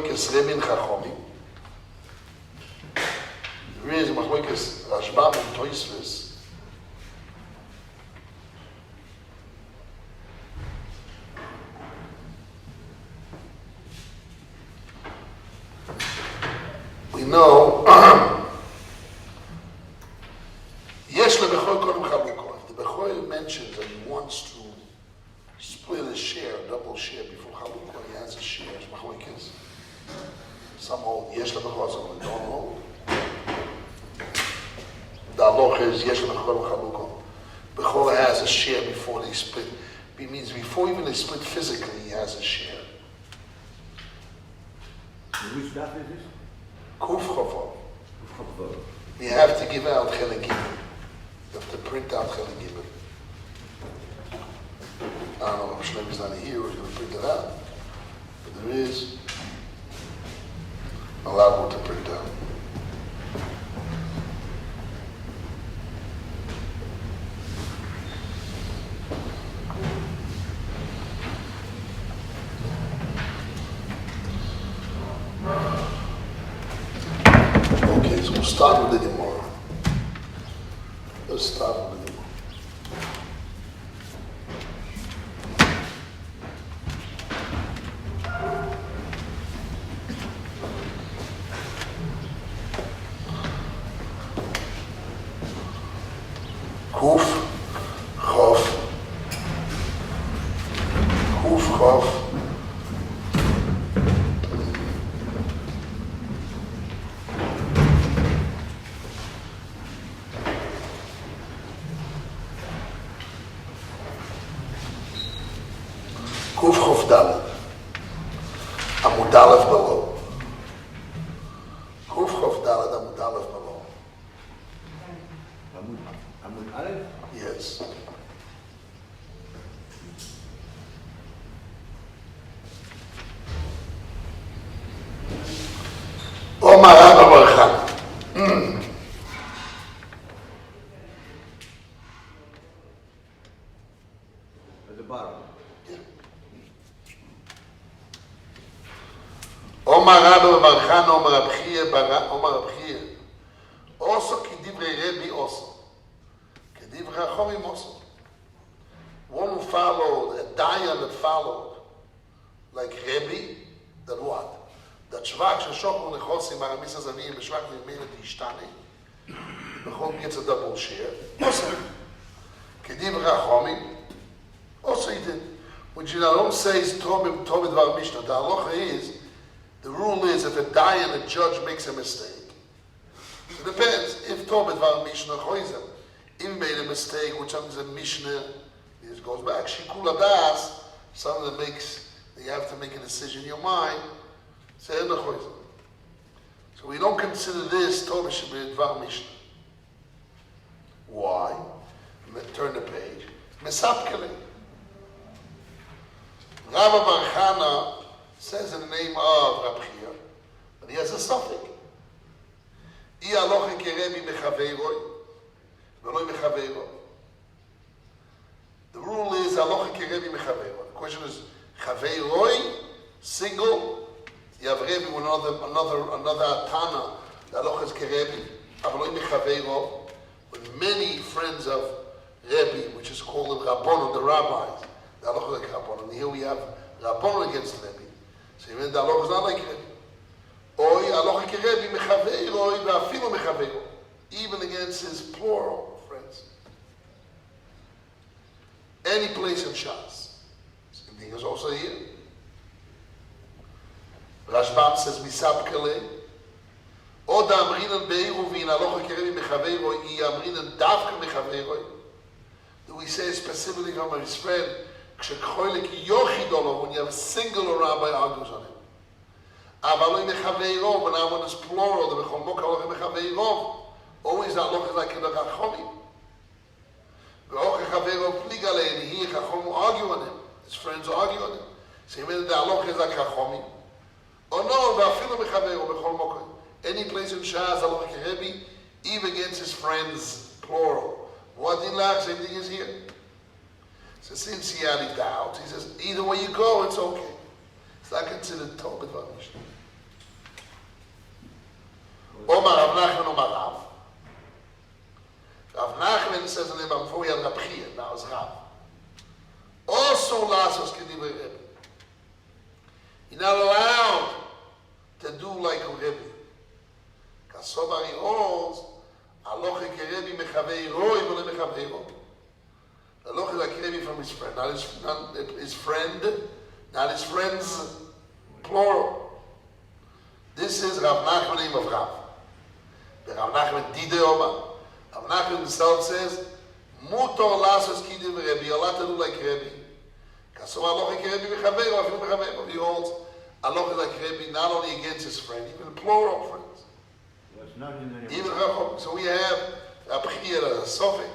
מחלוקת רבין חכמים. There is מחלוקת רשב"ם ותוספות. We know, יש לבחור קודם חלוקות. The Bechor mentions that he wants to split a share, double share before חלוקות. He has a share. יש מחלוקת. Some hold, יש לבחור, some don't hold. The halacha is יש לבחור קודם חלוקות. Bechor has a share before they split. It means before even they split physically, he has a share. Which daf is this? Kuf-Chavov. You have to give out chelek gimel. You have to print out chelek gimel. I don't know if Shlomo is not here or he's going to print it out. But there is a lot more to print out. We'll start with the Gemara. Let's start with the Gemara. Kuf, Chof, Kuf, Chof. קוף חוף ד' עמוד א' בלו. קוף חוף ד' עמוד א' בלו. עמוד א'? Yes. אומר רב ברכה. At the bottom. אומר רב ברכה, אומר רב חייא, אוסו כדברי רבי אוסו, כדברי חכמים אוסו. One who followed, a dayan that followed, like Rebbe, that what? That Shvach sheshokhu nechosim aramis azavim, Shvach nimena tishtani, Bechol gets a double share. Also, כדברי חכמים, also he did. Which you don't say is Tobit Dvar Mishnah. The halacha is, the rule is if a dayan, a judge, makes a mistake. It depends. If Tobit Dvar Mishnah choizem, if he made a mistake, which is a Mishnah, it goes back. Shikul Adas, something that makes, you have to make a decision in your mind, say ena choizem. So we don't consider this Tobit Dvar Mishnah. Why? Turn the page. Mesapkele. Rabbi Bar Chana says in the name of Rabbi Chia, but he has a suffix. I aloche kerebi mechaveiroi, veloi mechaveiroi. The rule is aloche kerebi mechaveiroi. The question is chaveiroi, single. You have Rebbe with another Tana. The aloche is kerebi, veloi mechaveiroi. With many friends of Rebbe, which is called the Rabbanon, the rabbis. The halacha is like Rabbanon. Here we have Rabbanon against Rebbe. So even the halacha is not like Rebbe. Oy halacha ke Rebbe mechaveiroi ve'afilu mechaveiroi. Even against his plural friends. Any place in Shas. Same thing is also here. Rashbam says misab kele. Od amrinan beiru v'in halacha ke Rebbe mechaveiroi I amrinan davka mechaveiroi. Do we say specifically from his friend? When you have a single rabbi argues on him. When I want is plural, always that look like the Chachomim. And here Chachomim argue on him. His friends argue on him. So even the halach is like Chachomim. Oh no, any place in Shas, halach Rebbe, even against his friends, plural. What in lach, same thing is here. So since he had a doubt, he says, either way you go, it's okay. It's not considered Talmud Mishnah. Omar Rav Nachman Omar Rav. Rav Nachman says in the before we had Rab Chia, now it's Rav. Also lasos kedivrei Rebbe. You're not allowed to do like a Rebbe. Because somebody holds, Aloche kerebi mechavei roi v'le mechavei roi. Aloche like Rebbe from his friend, not his friends, plural. This is Rav Nachman name of Rav. The Rav Nachman Dide Omar. Rav Nachman himself says, Mutor lasos kedivrei Rebbe, you're allowed to do like Rebbe. Because Aloche kerebi mechavei roi v'le mechavei roi. He holds, Aloche like Rebbe not only against his friend, even plural friends. Even Rachom. So we have Rab Chia as a Sophic.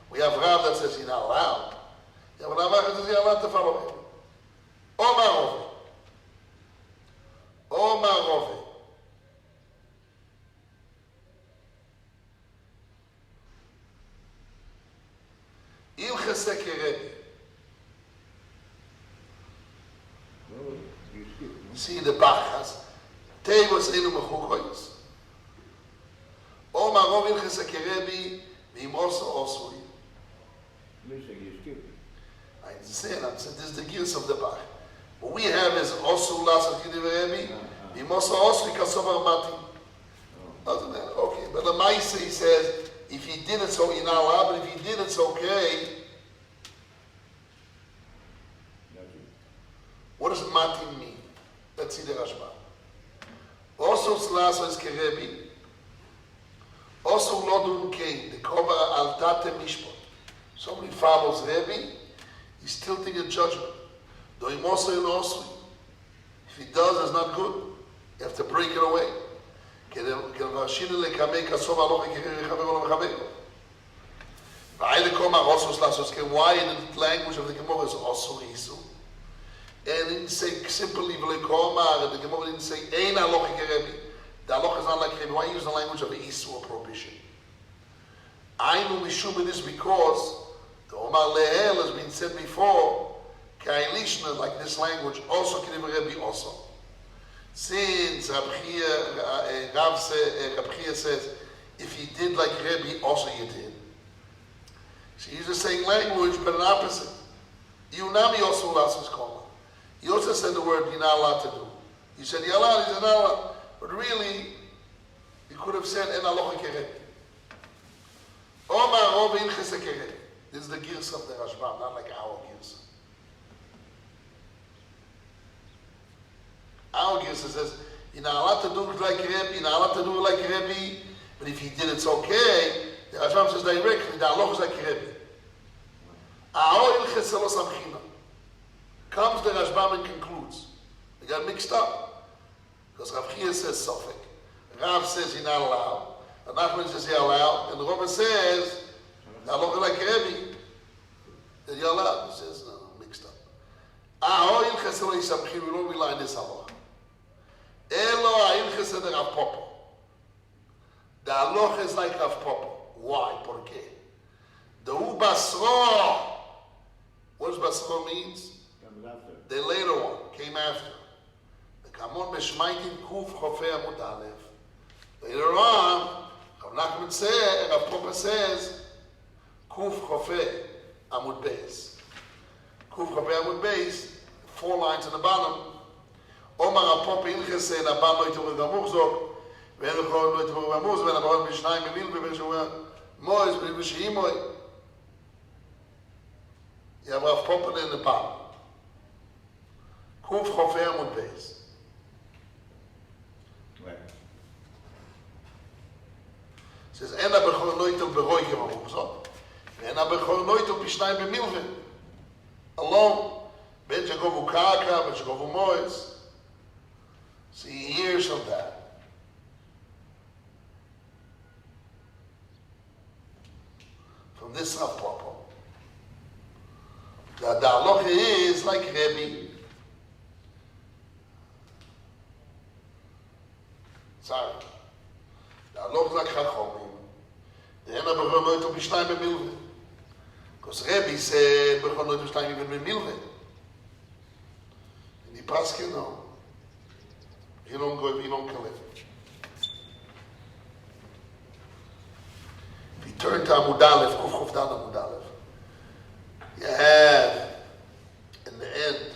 We have Rav that says he's not allowed. Yeah, but Rav that says he's allowed to follow him. Omar Rove. Omar Rove. Ilchese Kerebi. See the Bachas. Tevos Inu Mechukoyos. Omar Rov Ilchese Kerebi V'imoso Osui. I understand, this is the gears of the Bach. What we have is Osu Lasa Kedivrei Rebbe, V'imoso Osui Kasovar Mati. Doesn't matter, okay. But the Maisa, he says, if he did it so, you're not allowed, but if he did it's okay. What does Mati mean? Let's see the Rashba. Also Lasa is Kerebi. Also Lodun Kain, the cover al Tate Mishpot. Somebody follows Rebbe, he's tilting a judgment. If he does, it's not good. You have to break it away. Why in the language of the Gemara is also Isu? And it didn't say simply and the Gemara didn't say Ein Alochik Rebbe. The halacha is not like Rebbe. Why use the language of Isu or prohibition? Ainu Mishum is because the Omar Lehel has been said before, Kailishna, like this language, also Kedivrei Rebbe also. Since Rab Chia says, if he did like Rebbe, also you did. So he's the same language, but an opposite. Yunami also lost his koma. He also said the word you're not allowed to do. He said you're allowed, he said not allowed. But really, you could have said, En aloche kerebi. Omar Rov Ilchese Kerebi. This is the gears of the Rashba, not like our gears. Our gears says, you're not allowed to do it like Rebbe, you're not allowed to do it like Rebbe, but if he did it's okay. The Rashba says directly, the aloche is like Rebbe. Ao Ilchese lo samchina. Comes the Rashba and concludes. They got mixed up. Because Rav Chia says Sophic. Rav says he's not allowed. And Nachman says he's allowed. And the Rebbe says, I look like Rebbe. That you're allowed. He says, no, mixed up. We don't rely on this halacha. Elo ha'ilchese de Rav Popo. The halacha is like Rav Popo. Why? Por qué? The hu basro. What does basro means? The later one came after. Kamon Beshmaitin Kuf Chofei Amud Aleph. Later on, Rav Nachman says, Rav Papa says, Kuf Chofei Amud Beis. Kuf Chofei Amud Beis, 4 lines in the bottom. Omar Rav Papa Ilchese Laban Lo Yituru Gamur Zog, Ve'en Lechor Lo Yituru Gamur Zog, Ve'en Lechor B'Shnayim B'Mil B'Mil Mois B'Mil B'Shihimoi. You have Rav Papa in the bottom. Kuf Chofei Amud Beis. Says, Ena bechor noitel beroigim amuzot, Ena bechor noitel pishnayim b'milvin. Alone, ben shagovu kaka, ben shagovu mois. So he hears of that. From this Rav Papa. The halacha is like Rebbe. Sorry. The halacha is like Chachomim. The Ena bechor noitel pishnayim b'milvin. Because Rebbe said bechor noitel pishnayim even b'milvin. And the Paskin, no. You don't go, you don't kill it. turn to Amud Aleph, Kuf Dal Amud Aleph, you have, in the end,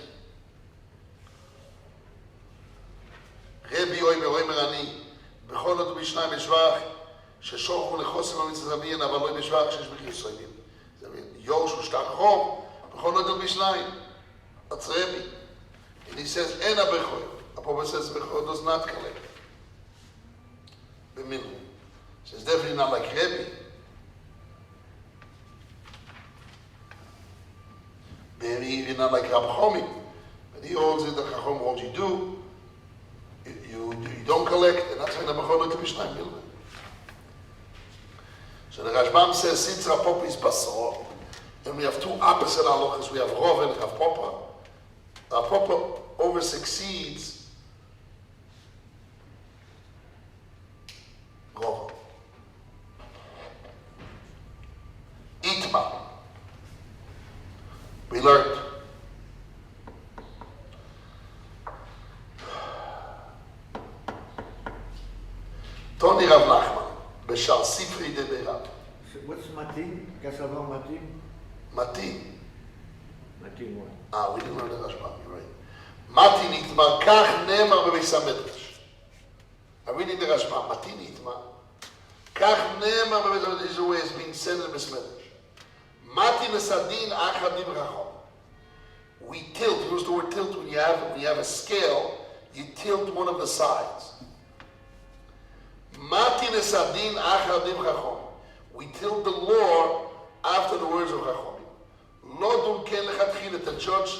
רבי אומר אני, בכל עוד בשניים בשבח, ששורפו לחוסר במצד רביין, אבל לא בשבח שיש בכי יסוימים. זה מין, יורש ושטח חום, בכל עוד בשניים. That's Rebbe. And he says, אין הבכוי. Apopha says, bechor does not collect. B'minimum. So it's definitely not like Rebbe. Maybe even not like Rab Chomi. But he holds it, the Chachom holds you do. You don't collect, and that's why the Bechor not to be Shnayim Milveh. So the Rashbam says, since Rav Papa is Basor, and we have two opposite halachas, we have Rov and Rav Papa. Rav Papa over succeeds Rov. Itma. We learned. Tony Rav Nachman, Beshal Sifri de Beirab. What's Matin? Casavar Matin? Matin. Matin what? We didn't learn the Rashbam, you're right. Matin Itma, Kach Ne'emar Bebeis HaMedrash. I'm reading the Rashbam. Matin Itma, Kach Ne'emar Bebeis HaMedrash. This is the way it's being said in the Medrash. Matin Esadin Achad Nibrachon. We tilt. Use the word tilt when you have a scale. You tilt one of the sides. Matin Esadin Achad Nibrachon. We tilt the law after the words of Chachomim. Lo dun ken lechatchila, the judge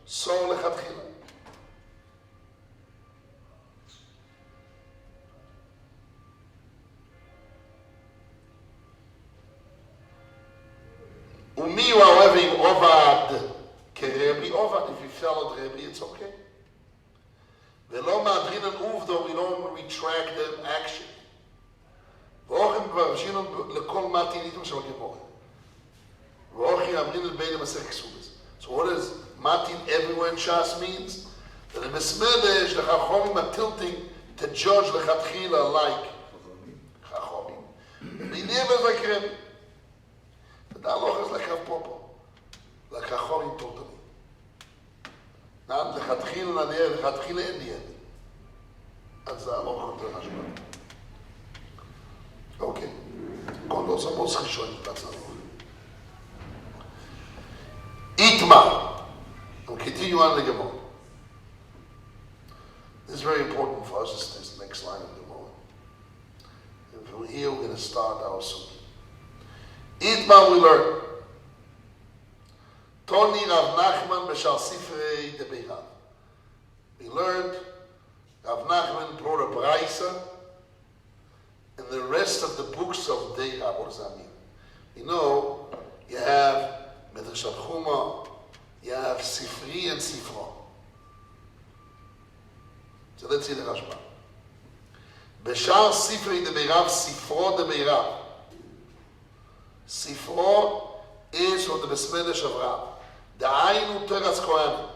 so lechatchila. Umiu, however, in Ovad, Kerebi, Ovad, if you followed Rebbe, it's okay. Velo madrin and uvdo, we don't retract them action. ואוכם כבר שינו לכל מתיניתם של הגמורה. ואוכי אמרין לבין המסך כסובס. So what does matin everywhere in Shas means? That the Mesmedesh, the Chachomim are tilting to judge the Chatchila like Chachomim. The idea is like Rebbe. But the halacha is like Rav Papa. Like Chachomim totally. Now the Chatchila and the Chatchila in the end. That's the halacha of the Rashbam. Okay. Quando somos rishonim, that's not all. Itma. We'll continue on the Gemara. This is very important for us, this next line of the Gemara. And from here we're going to start our sugi. Itma we learn. Toni Rav Nachman b'shal Sifrei de Beirav. We learned Rav Nachman brought a braisa. And the rest of the books of Deira, what does that mean? You know, you have Medrash Chuma, you have Sifri and Sifro. So let's see the Rashbam. Beshar Sifri de Beirav, Sifro de Beirav. Sifro is from the Besmedesh of Rav. The Ainu Teras Kohanim.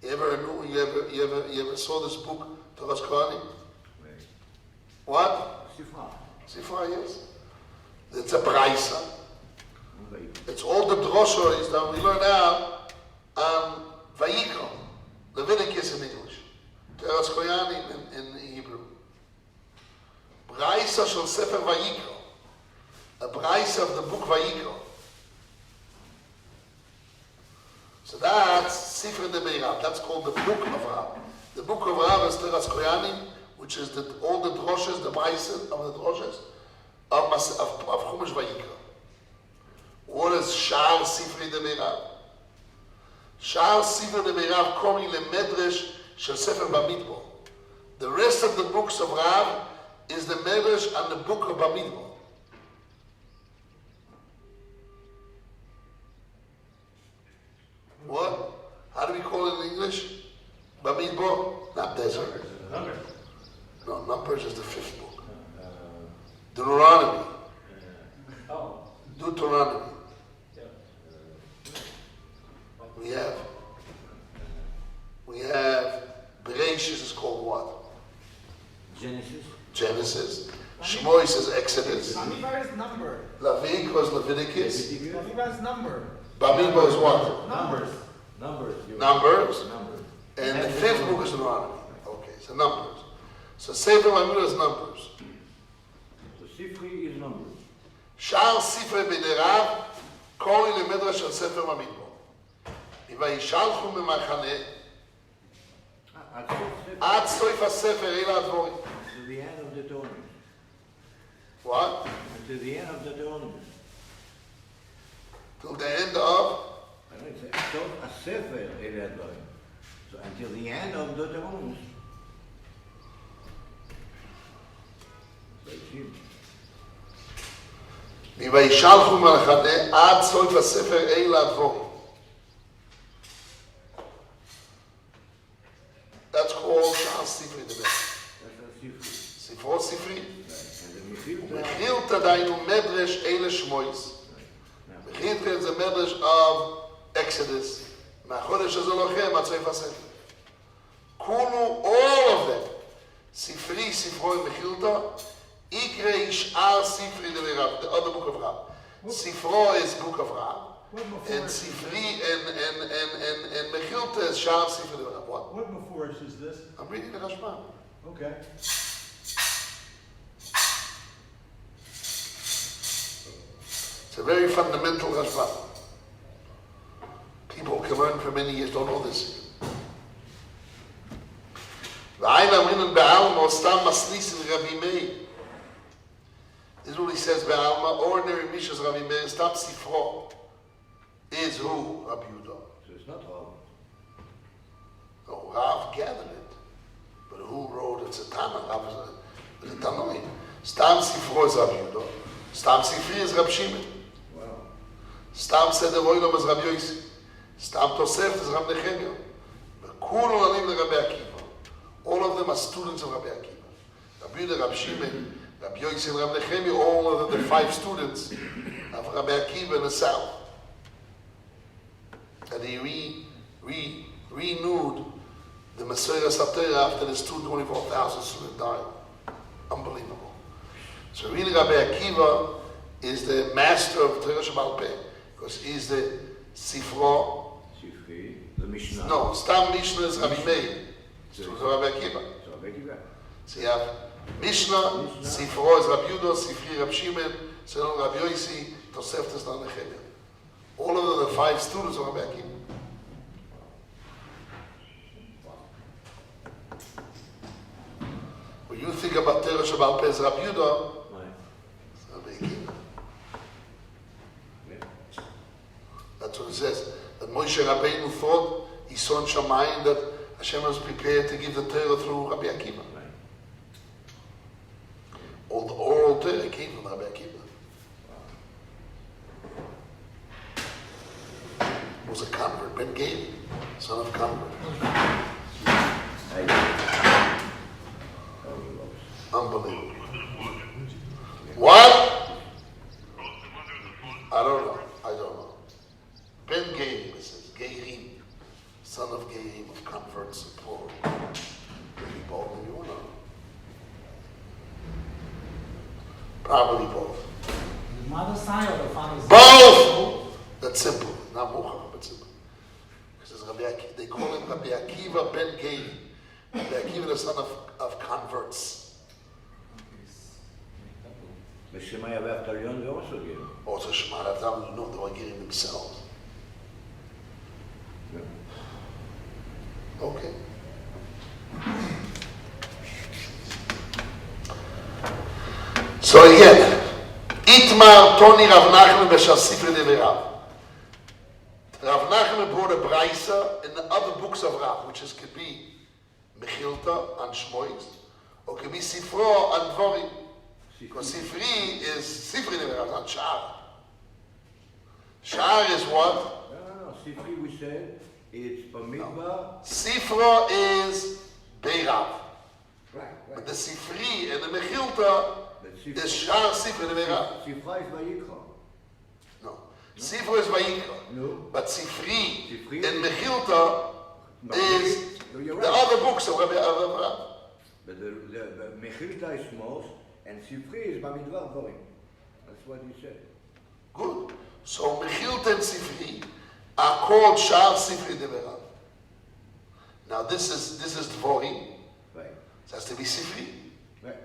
You ever saw this book, Teras Kohanim? What? Sifra. Sifra, yes. It's a braisa. It's all the drosha that we learn out on Vayikra, Leviticus in English, Teras Kohanim in Hebrew. Braisa shel Sefer Vayikra, a braisa of the book Vayikra. So that's Sifra de Beirav. That's called the book of Rav. The book of Rav is Teras Kohanim, which is all the droshes, the braises of the droshes of Chumash Vayikra. What is Shar Sifri de Beirav? Shar Sifri de Beirav coming le Medrash shel Sefer Bamidbar. The rest of the books of Rav is the Medrash and the book of Bamidbar. What? How do we call it in English? Bamidbar? Not desert. No, Numbers is the fifth book. Deuteronomy. Deuteronomy. We have Bereshis is called what? Genesis. Genesis. Shmois is Exodus. Bamidbar is number. Leviticus was Leviticus. Bamidbar is number. Bamidbar is what? Numbers. Numbers. And the fifth book is Deuteronomy. Okay, so numbers. So Sefer Bamidbar is numbers. So Sifri is numbers. Shar Sifrei B'nerav Kol Medrash של ספר במדבר. וישלחו ממחנה עד סוף הספר אלה הדבורים. To the end of the Talmud. What? To the end of the Talmud. Till the end of? I don't say סוף הספר אלה הדברים. So until the end of the Talmud. וישלחו ממחנה עד סוף הספר אלה הדבורים. That's called Sha'ar Sifri Deber. ספרו ספרי. ומחילתא דהיינו מדרש אלה שמויס. מחילתא זה מדרש of Exodus. מהחודש הזה לוחם עד סוף הספר. כולו, all of them. ספרי, ספרו ומחילתא. יקרא שאר ספרי דבריו, the other book of Rav. ספרו is book of Rav. And Sifri and Mechilta is Sha'ar Sifri Deber. What Meforish is this? I'm reading the Rashbam. Okay. It's a very fundamental Rashbam. People who can learn for many years don't know this. V'ayin amrinan be'alma stam masnisin Rabbi Meir. This is what he says be'alma. Ordinary Mishas Rabbi Meir stam Sifro. Is who? Rabbi Yehuda. So it's not Rav. No, Rav gathered it. But who wrote it? It's a Tana. Rav is a Tanoi. Stam Sifro is Rabbi Yehuda. Stam Sifri is Rabbi Shimon. Wow. Stam Seder Oilom is Rabbi Yossi. Stam Tosef is Rabbi Nechemia. Kulu Alim is Rabbi Akiva. All of them are students of Rabbi Akiva. Rabbi Yehuda, Rabbi Shimon, Rabbi Yossi, and Rabbi Nechemia, all of the 5 students of Rabbi Akiva in the south. And he renewed the Messiah Satera after the 224,000 students died. Unbelievable. So really Rabbi Akiva is the master of Torah Shabbat Peh, because he's the Sifro. Sifri, the Mishnah. No, Stam Mishnah is Rabbi Meir. So Rabbi Akiva. So Rabbi Akiva. So you have Mishnah, Sifro is Rabbi Yehuda, Sifri Rabbi Shimon, Senon Rabbi Yossi, Tosefta is Rabbi Nechemia. All of them are 5 students of Rabbi Akiva. When you think about Torah Shabbat Peh as Rabbi Yehuda, it's Rabbi Akiva. That's what it says. That Moshe Rabbeinu thought he saw in Shamayim that Hashem was prepared to give the Torah through Rabbi Akiva. All the oral Torah came from Rabbi Akiva. Was a convert, Ben Gale, son of convert. Unbelievable. What? I don't know. Ben Gale, it says, Geirim, son of Geirim, of converts, plural. Both, if you want to know. Probably both. The mother side or the father side? Both! That's simple. Not Mocha, but simple. Because they call him Rabbi Akiva ben Gei. Rabbi Akiva, the son of converts. ושמה יבא אבטליון ואוסו גרים. Also Shema Rav, no, they were getting themselves. Okay. So again, Itmar Toni Rav Nachman b'Sha'ar Sifri Deber Rav. Rav Nachman brought a brisa in the other books of Rav, which could be Mechilta and Shmois, or could be Sifro and Dvorim. Because Sifri is Sifri Deber Rav, not Sha'ar. Sha'ar is what? No. Sifri, we said, it's Bamidbar. Sifro is Beirav. Right. But the Sifri and the Mechilta is Sha'ar Sifri Deber Rav. Sifra is Vayikra. No. Sifro is Vayikra. No. But Sifri and Mechilta is You're the right. other books of Rabbi Rav. But the Mechilta is most, And Sifri is Bamidvar Dvarim. That's what he said. Good. So Mechilt and Sifri are called Shar Sifri Deverav. Now this is Dvorim. Right. It has to be Sifri. Right.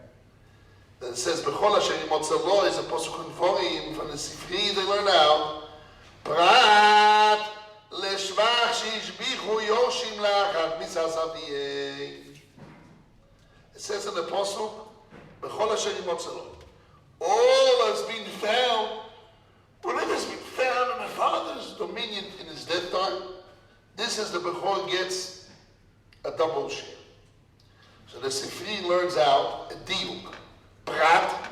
Then it says Bechol Asher Yimotza Lo is a posuk in Dvorim from the Sifri they learn out. Prat leshvach sheishbichu yoshim lachar misas aviyei. It says in the posuk Bechol Asher Yimotza Lo. All has been found, whatever has been found in the father's dominion in his death time, this is the Bechor gets a double share. So the Sifri learns out a diuk. Prat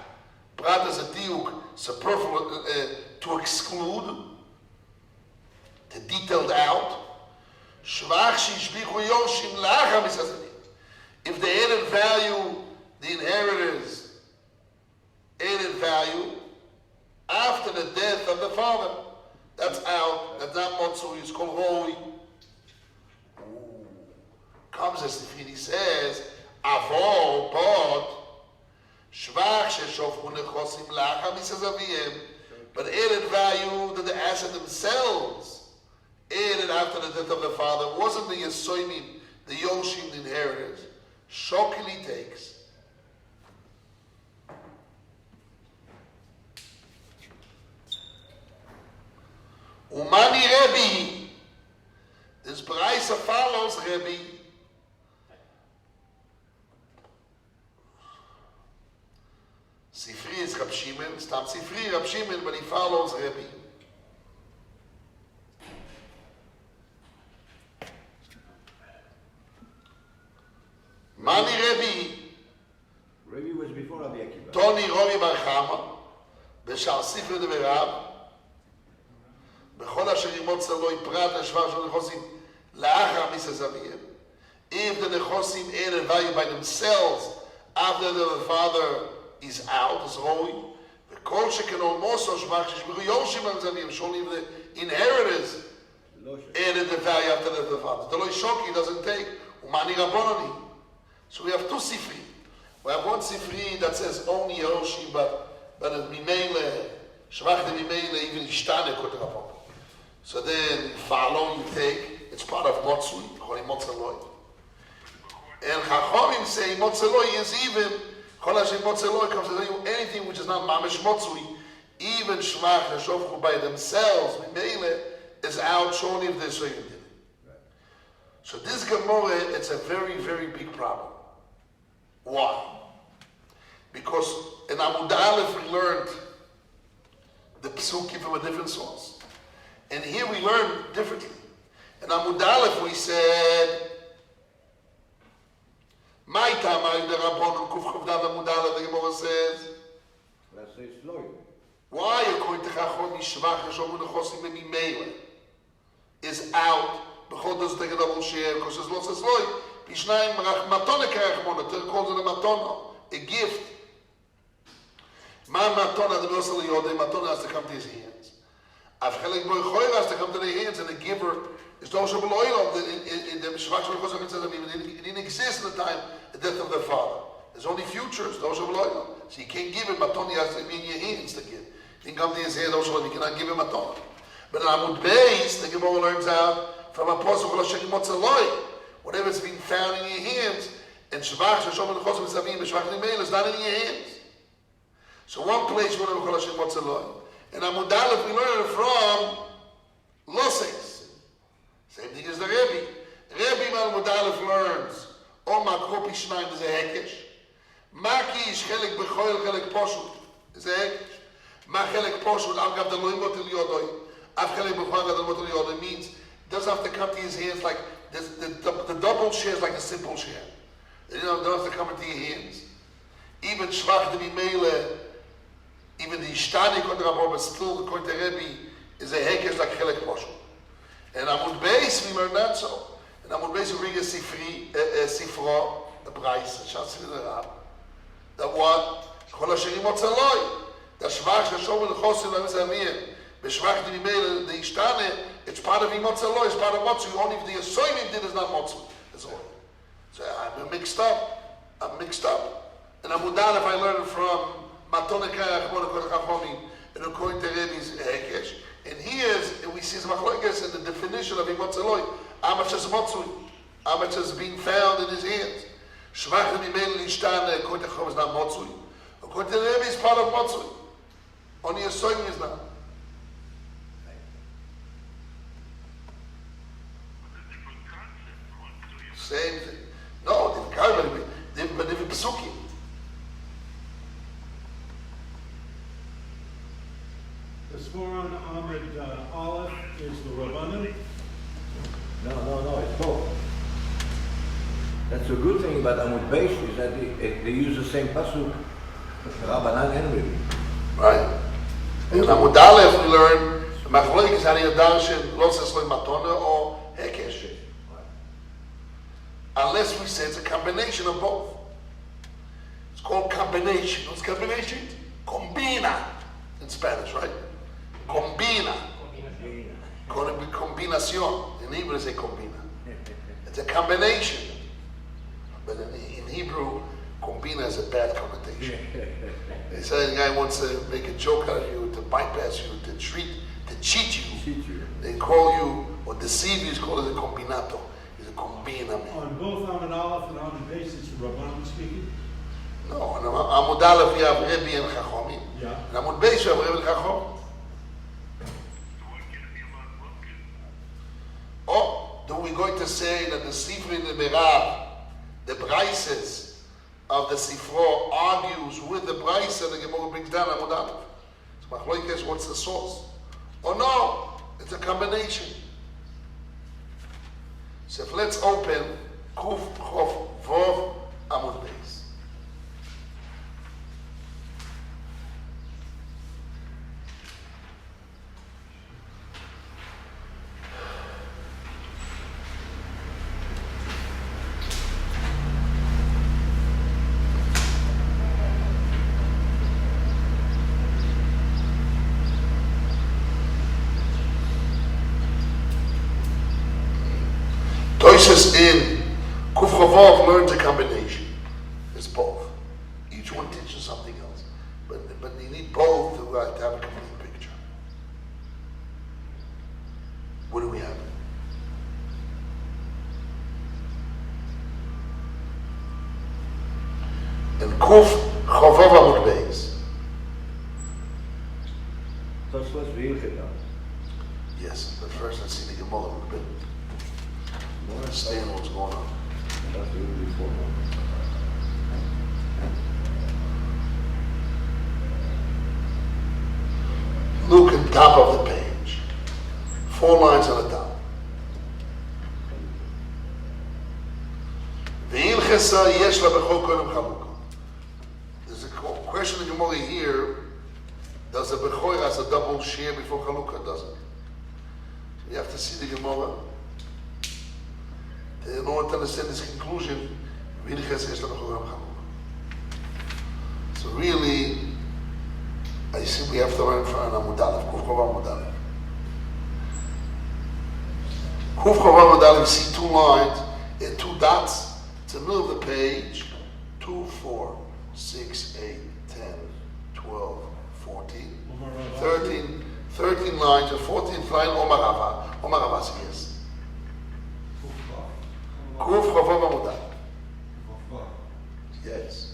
is a diuk, superfluous, to exclude, to detailed out. Shvach shishbichu yoshim lachar misazani. If the added value, the inheritors, added value after the death of the father, that's out. That's not motzui. It's called holy. Comes as if he says, avol but shvach sheshofru nechosim lachar misazaviyem. But added value that the asset themselves added after the death of the father wasn't the yesoimim, the yoshim, the inheritors. Shokili takes. Umani Rebbe. This Braisa follows Rebbe. Sifri is Rab Shimon. Stam Sifri Rab Shimon, but he follows Rebbe. Mani Rebbe. Rebbe was before Rabbi Akiva. Toni Rovi Bar Chama. B'shar Sifri de Berab. בכל אשר ימוצא לו פרט לשבח של נכוסים לאחר מיסס אביהם. If the נכוסים added value by themselves after the father is out, is holy, וכל שכן almost שבח ששבחו יורשים אביהם, showing the inheritors added the value after the father. The Loi Shoki doesn't take, ומani Rabonani. So we have two sifri. We have one sifri that says only Yoshi, but it's Mimele, Shvach de Mimele, even Ishtane Kot Rabon. So then follow, you take, it's part of Motzui, Choli Motzaloi. And Chachomim say Motzaloi is even, Chol Hashem Motzaloi comes to tell you anything which is not Mamish Motzui, even Shmach, Hashofchu by themselves, Mimele, is out, showing if they're saying it. So this Gemara, it's a very, very big problem. Why? Because in Amud Aleph we learned the Psukim from a different source. And here we learn differently. In Amud Aleph we said, "My Tamay the Rabbanon Kuf Chavdav Amud Aleph." The Gemara says, Let's say it's Floyd. "Why according to Chacham Yishvach Yeshom Nechosim Mimele is out? Bechol doesn't take a double share because there's lots of Floyd. Bishnayim Rachmatona Kerachmona. Ter calls it a matona, a gift. Ma matona the Nosal Yodei matona has to come to his hands. Afchelek boy choyr has to come to their hands, and the giver is also below in the Shvach Shel Chosam it didn't exist in the time the death of their father. There's only futures. Those are below. So you can't give him matona. He has to be in your hands to give. You can come to his hands. Also, you cannot give him matona. But in Amud Beis, the Gemara learns out from Apostle Chol Hashem Motzaloi. Whatever's been found in your hands, and Shvach Shel Chosam Mitzavim, Shvach Nimel is not in your hands. So one place we learn Chol Hashem Motzaloi. In Amud Aleph we learn it from Losses. Same thing as the Rebbe. Rebbe in Amud Aleph learns, O Makropi Shnaim is a Hekesh. Maki is Chelek Bechoil Chelek Poshut is a Hekesh. Ma Chelek Poshut Al Gav Daloim Motel Yodoi. Av Chelek Bechoil Gav Motel Yodoi means it doesn't have to come to his hands like this, the double share is like a simple share. You know, it doesn't have to come into your hands. Even Shvach de Mimele, even the Ishtani Kontra but still according to Rebbe is a Hekesh like Chelek Poshut. And Amud Beis we learn that so. And Amud Beis we bring a Sifro, a Braisa, Shatz in the Rab. That what? Chol Hashem Motzaloi. That Shvach Shashom and Chosim Lamizamir. B'Shvach de Mimele, the Ishtani, it's part of Motzaloi, it's part of Motzui. Only if the Asoimim did is not Motzui. That's all. So I'm mixed up. And Amud Aleph I learned from Matonika Chachomim and according to Rebbe's Hekesh. And we see Machlokes in the definition of Imotzeloi. How much is Motzui? How much is being found in his hands? Shvach Mimel Lishtan according to Chachom is not Motzui. According to Rebbe is part of Motzui. Only a song is not. Same thing. No, different psukim. The score on Ahmed Aleph is the Ravana. No, it's both. That's a good thing about Amud Beis is that they use the same pasuk, Rabbanan and Rebbe. Right. In Amud Aleph we learn the Machlokes Hani Adarshin Lo Sesloi Matona or Hekesh. Unless we say it's a combination of both. It's called combination. What's combination? Combina in Spanish, right? Combina. Combinación. In Hebrew they say combina. It's a combination. But in Hebrew, combina is a bad connotation. They say the guy wants to make a joke out of you, to bypass you, to cheat you. They call you, or deceive you, is called as a combinato. He's a combina man. On both Ahmed Aleph and Ahmed Beis, it's Ravana speaking? No, on Amud Aleph you have Rebbe and Chachomim. Yeah. And Amud Beis you have Rebbe and Chachom. Oh, do we going to say that the Sifri in the Merav, the Brises of the Sifro argues with the Brise that the Gemara brings down Amud Aleph? So Machlokes, what's the source? Oh no, it's a combination. So if let's open Kuf Chof Vov Amud Beis. In Kuf Chavov learns a combination. It's both. Each one teaches something else. But you need both to have a complete picture. What do we have? In Kuf Chavov Amud Beis. Yes, but first let's see the Gemara a little bit. Understand what's going on. Look at the top of the page. 4 lines on the top. There's a question in Gemara here. Does a Bechor has a double share before Chalukah? Doesn't. You have to see the Gemara. In order to understand this conclusion, so really, I think we have to learn from Amud Aleph, Kuf Chav Amud Aleph. Kuf Chav Amud Aleph, you see 2 lines and 2 dots. It's in the middle of the page. 2, 4, 6, 8, 10, 12, 14, 13 lines, the 14th line, Omar Rava, yes. Kuf Chavav Amud Aleph. Yes.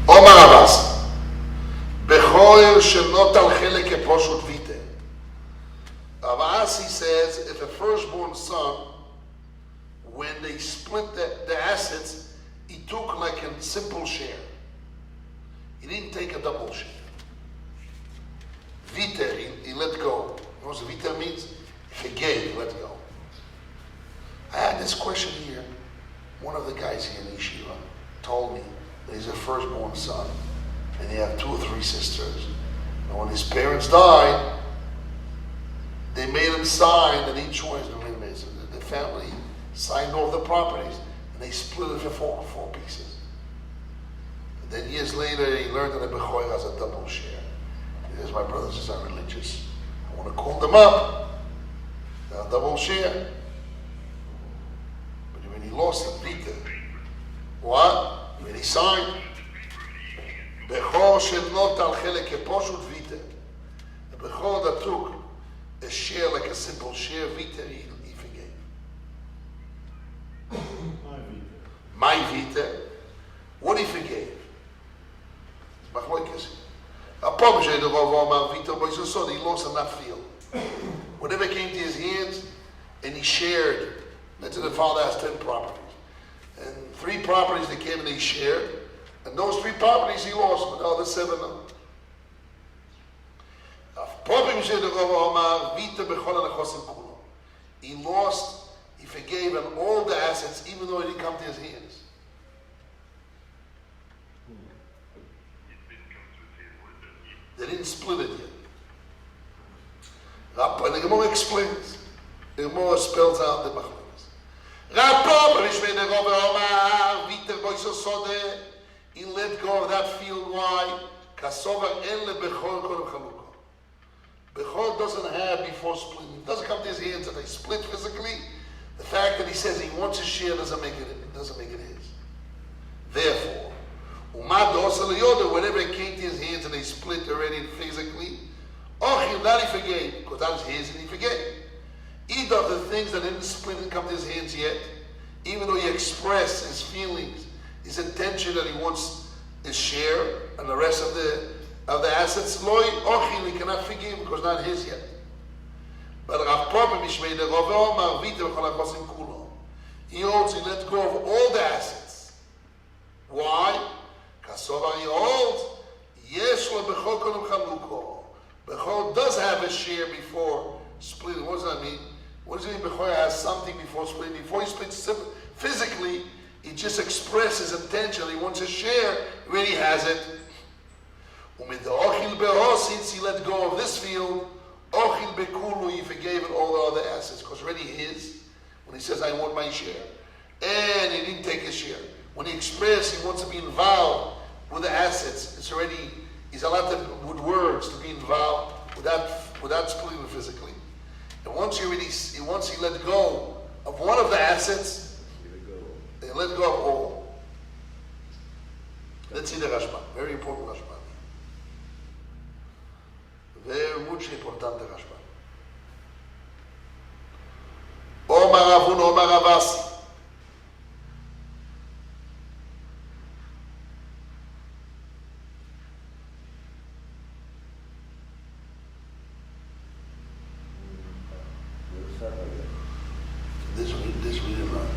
Omar Abbas, Bechor shenotal chelek keposhut vite. Avasi says if a firstborn son, when they split the assets, he took like a simple share. He didn't take a double share. Viter, he let go. You know what viter means? If he gave, he let go. I had this question here. One of the guys here in Yeshiva told me that he's a firstborn son, and he had 2 or 3 sisters. And when his parents died, they made him sign that each one is going to be amazing. The family signed off the properties, and they split it for four pieces. And then years later, he learned that the Bechoyer has a double share. He says, my brothers and sisters are religious. I want to call them up. They're a double share. But when he lost it, Vita. What? When he signed, Bechor shenot al chelek keposhut Vita. The Bechor that took a share like a simple share, Vita, he forgave. My Vita. What he forgave? Machloikes. A publisher the Ravama Vita, but he lost in that field. Whatever came to his hands, and he shared. Let's say the father has 10 properties. And 3 properties that came and he shared. And those 3 properties he lost, but the other 7 no. He lost, he forgave him all the assets, even though it didn't come to his hands. They didn't split it yet. And the Gemara explains. The Gemara spells out the Machlokas. He let go of that field. Why? Bechor doesn't have before splitting. It doesn't come to his hands and they split physically. The fact that he says he wants a share doesn't make it his. Therefore, whenever it came to his hands and they split already physically, that he forgave, because that was his and he forgave. Either of the things that didn't split and come to his hands yet, even though he expressed his feelings, his intention that he wants his share and the rest of the assets, he cannot forgive because not his yet. But Rav Papa Mishmei the Rav Omar Vita v'chalachosim kulo. He holds, he let go of all the assets. Why? Kasovar he holds, yesh lo bechol kodem chaluko. Bechol does have a share before splitting. What does that mean? What does it mean Bechol has something before splitting? Before he splits physically, he just expresses his intention. He wants a share, he already has it. Since he let go of this field, he forgave it all the other assets, because already his, when he says, I want my share. And he didn't take his share. When he expressed he wants to be involved with the assets, it's already, he's allowed to, with words, to be involved without splitting it physically. And once he let go of one of the assets, he let go of all. Let's see the Rashba. Very important Rashba. Very much importante Rashba. Omar Avun, Omar Avasi. This we didn't learn.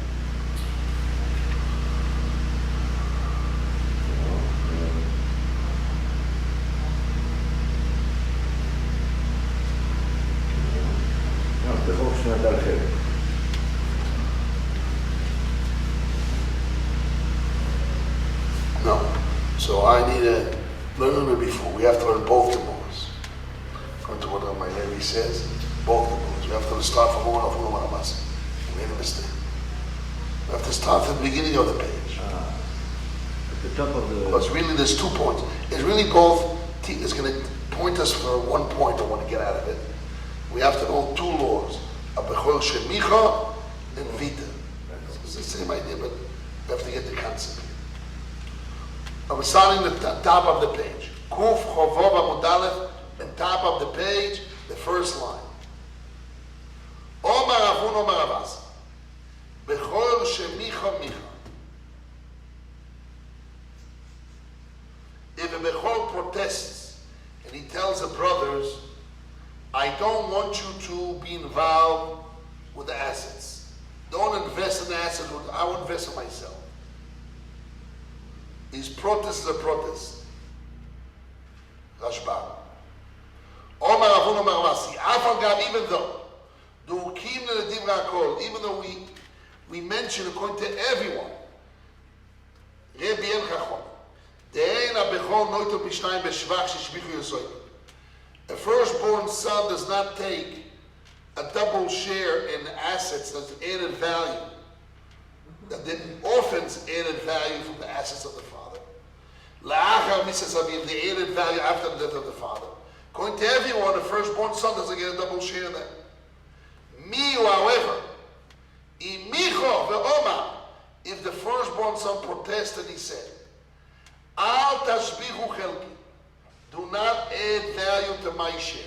No. So I need to learn a little bit before. We have to learn both Gemara's. According to what my Rebbe says, both Gemara's. We have to start from one of them. We made a mistake. We have to start from the beginning of the page. At the top of the... Because really there's 2 points. It's really both. It's going to point us for 1 point I want to get out of it. We have to know 2 laws. Abechor Shemicha and Vita. It's the same idea, but we have to get the concept here. I'm starting at the top of the page. Kuf Chovov Amud Aleph, and top of the page, the first line. Omar Avun Omar Avas. Bechor Shemicha Micha. If a Bechor protests and he tells the brothers, I don't want you to be involved with the assets. Don't invest in the assets. I will invest in myself. His protest is a protest. Rashba. Omar Avun Omar Avasi. Afal Gav, even though we mention according to everyone, Rebbe El Chachon, De'ein HaBechor Noito B'shnayim B'shvach Sheshbichu Yosoy. A firstborn son does not take a double share in assets that's added value that the orphans added value from the assets of the father. La'achar misas aviv, they added value after the death of the father. According to everyone, the firstborn son doesn't get a double share in that. Miu, however, imicho ve'oma, if the firstborn son protested, he said, Al tashbihu chelki, do not add value to my share.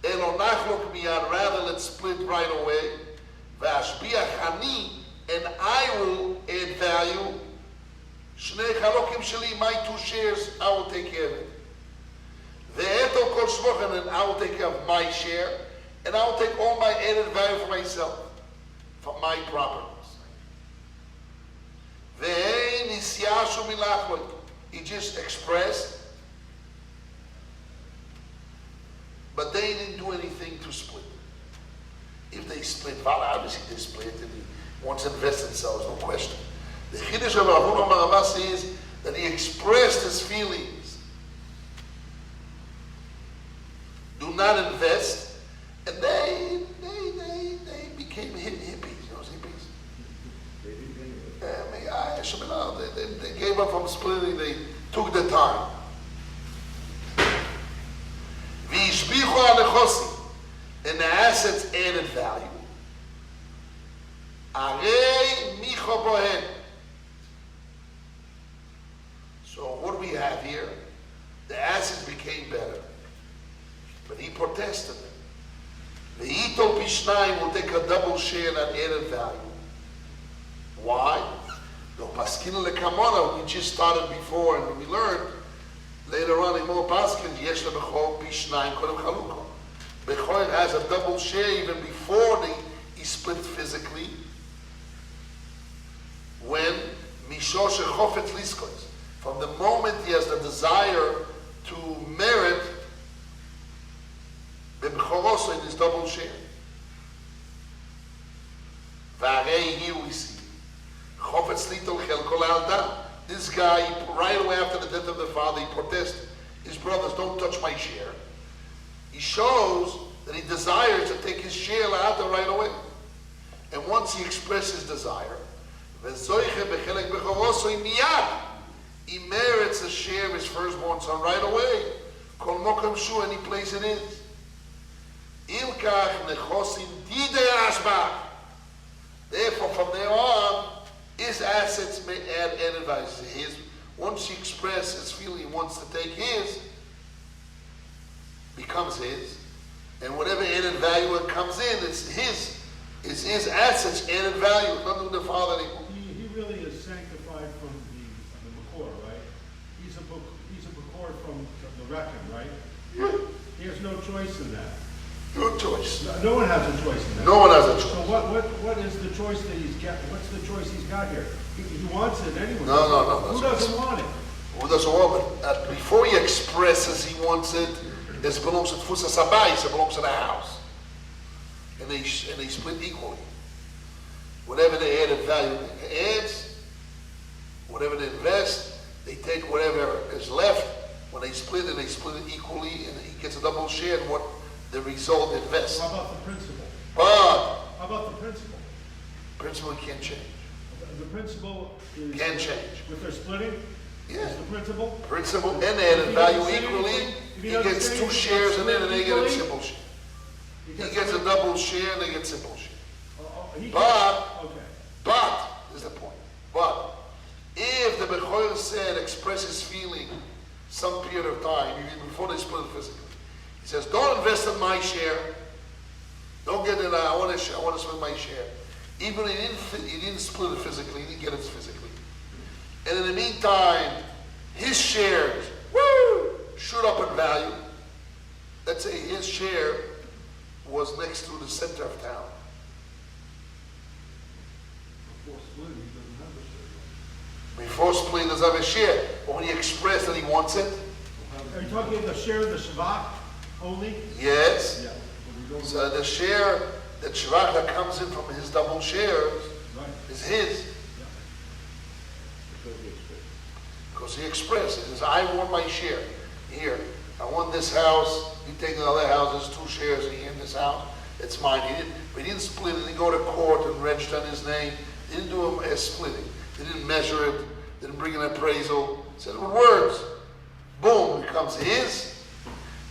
Elo nachlok miyad, rather let's split right away. V'ashbiach ani, and I will add value. Shnei chalokim sheli, my 2 shares, I will take care of it. Ve'eto kol shvochen, and I will take care of my share, and I will take all my added value for myself, for my properties. Ve'ein isyashu milachloik, he just expressed, but they didn't do anything to split. If they split, obviously they split, and he wants to invest in themselves, no question. The Chiddush of Rav Huna Bar Abba is that he expressed his feelings. Do not invest, and they became hippies, you know, hippies. They gave up from splitting, they took the time. V'yishbichu alechosi, and the assets added value. Arei micho bohen. So what do we have here? The assets became better, but he protested them. The Ito Pishnayim will take a double share in that added value. Why? The Paskina Lekamona, we just started before, and we learned later on in more Paskin, Yesh LeBechor Pishnayim Kodem Chaluko. Bechor has a double share even before he split physically. When Mishosh Chofetz Liskois, from the moment he has the desire to merit B'Bechoroso in his double share. V'arei here we see Chofetz Litol Chelko La'alda. This guy, right away after the death of the father, he protested. His brothers, don't touch my share. He shows that he desires to take his share La'alda right away. And once he expresses his desire, he merits a share of his firstborn son right away. Kol mokem shu, any place it is. Ilkach nechosim didei ashbach. Therefore, from there on, his assets may add added value to his. Once he expresses his feeling, he wants to take his, becomes his, and whatever added value that comes in, it's his. It's his assets added value. It's nothing with the father anymore. He really is sanctified from the Makor, right? He's a Makor from the Reckon, right? Yeah. He has no choice in that. No choice. No one has a choice in that. No one has a choice. So what is the choice that he's got? What's the choice he's got here? He wants it anyway. No. Who doesn't want it? Who doesn't want it? Before he expresses he wants it, this belongs to Tfusas Habayis, it belongs to the house. And they split equally. Whatever they added value adds, whatever they invest, they take whatever is left. When they split it equally, and he gets a double share in what the result invests. How about the principle? But How about the principle? principle can't change. The principle is... Can change. With their splitting? Yeah. Is the principle? Principle and added value equally. He gets 2 shares and then they get a simple share. He gets a double share and they get simple share. But, is the point. But, if the Bechor said, expresses feeling some period of time, even before they split it physically, he says, don't invest in my share. Don't get it, I want to split my share. Even he didn't split it physically, he didn't get it physically. And in the meantime, his shares, shoot up in value. Let's say his share was next to the center of town. Before splitting, he doesn't have a share. But when he expressed that he wants it. Are you talking about the share of the Shabbat only? Yes. Yeah. So the share, that Shabbat that comes in from his double shares is his. Yeah. Because he expressed, he says, I want my share. Here, I want this house. You take the other houses, 2 shares here in this house. it's mine. We didn't split it. He didn't go to court and register on his name. He didn't do a splitting. They didn't measure it. Didn't bring an appraisal. He said with words. Boom, it becomes his.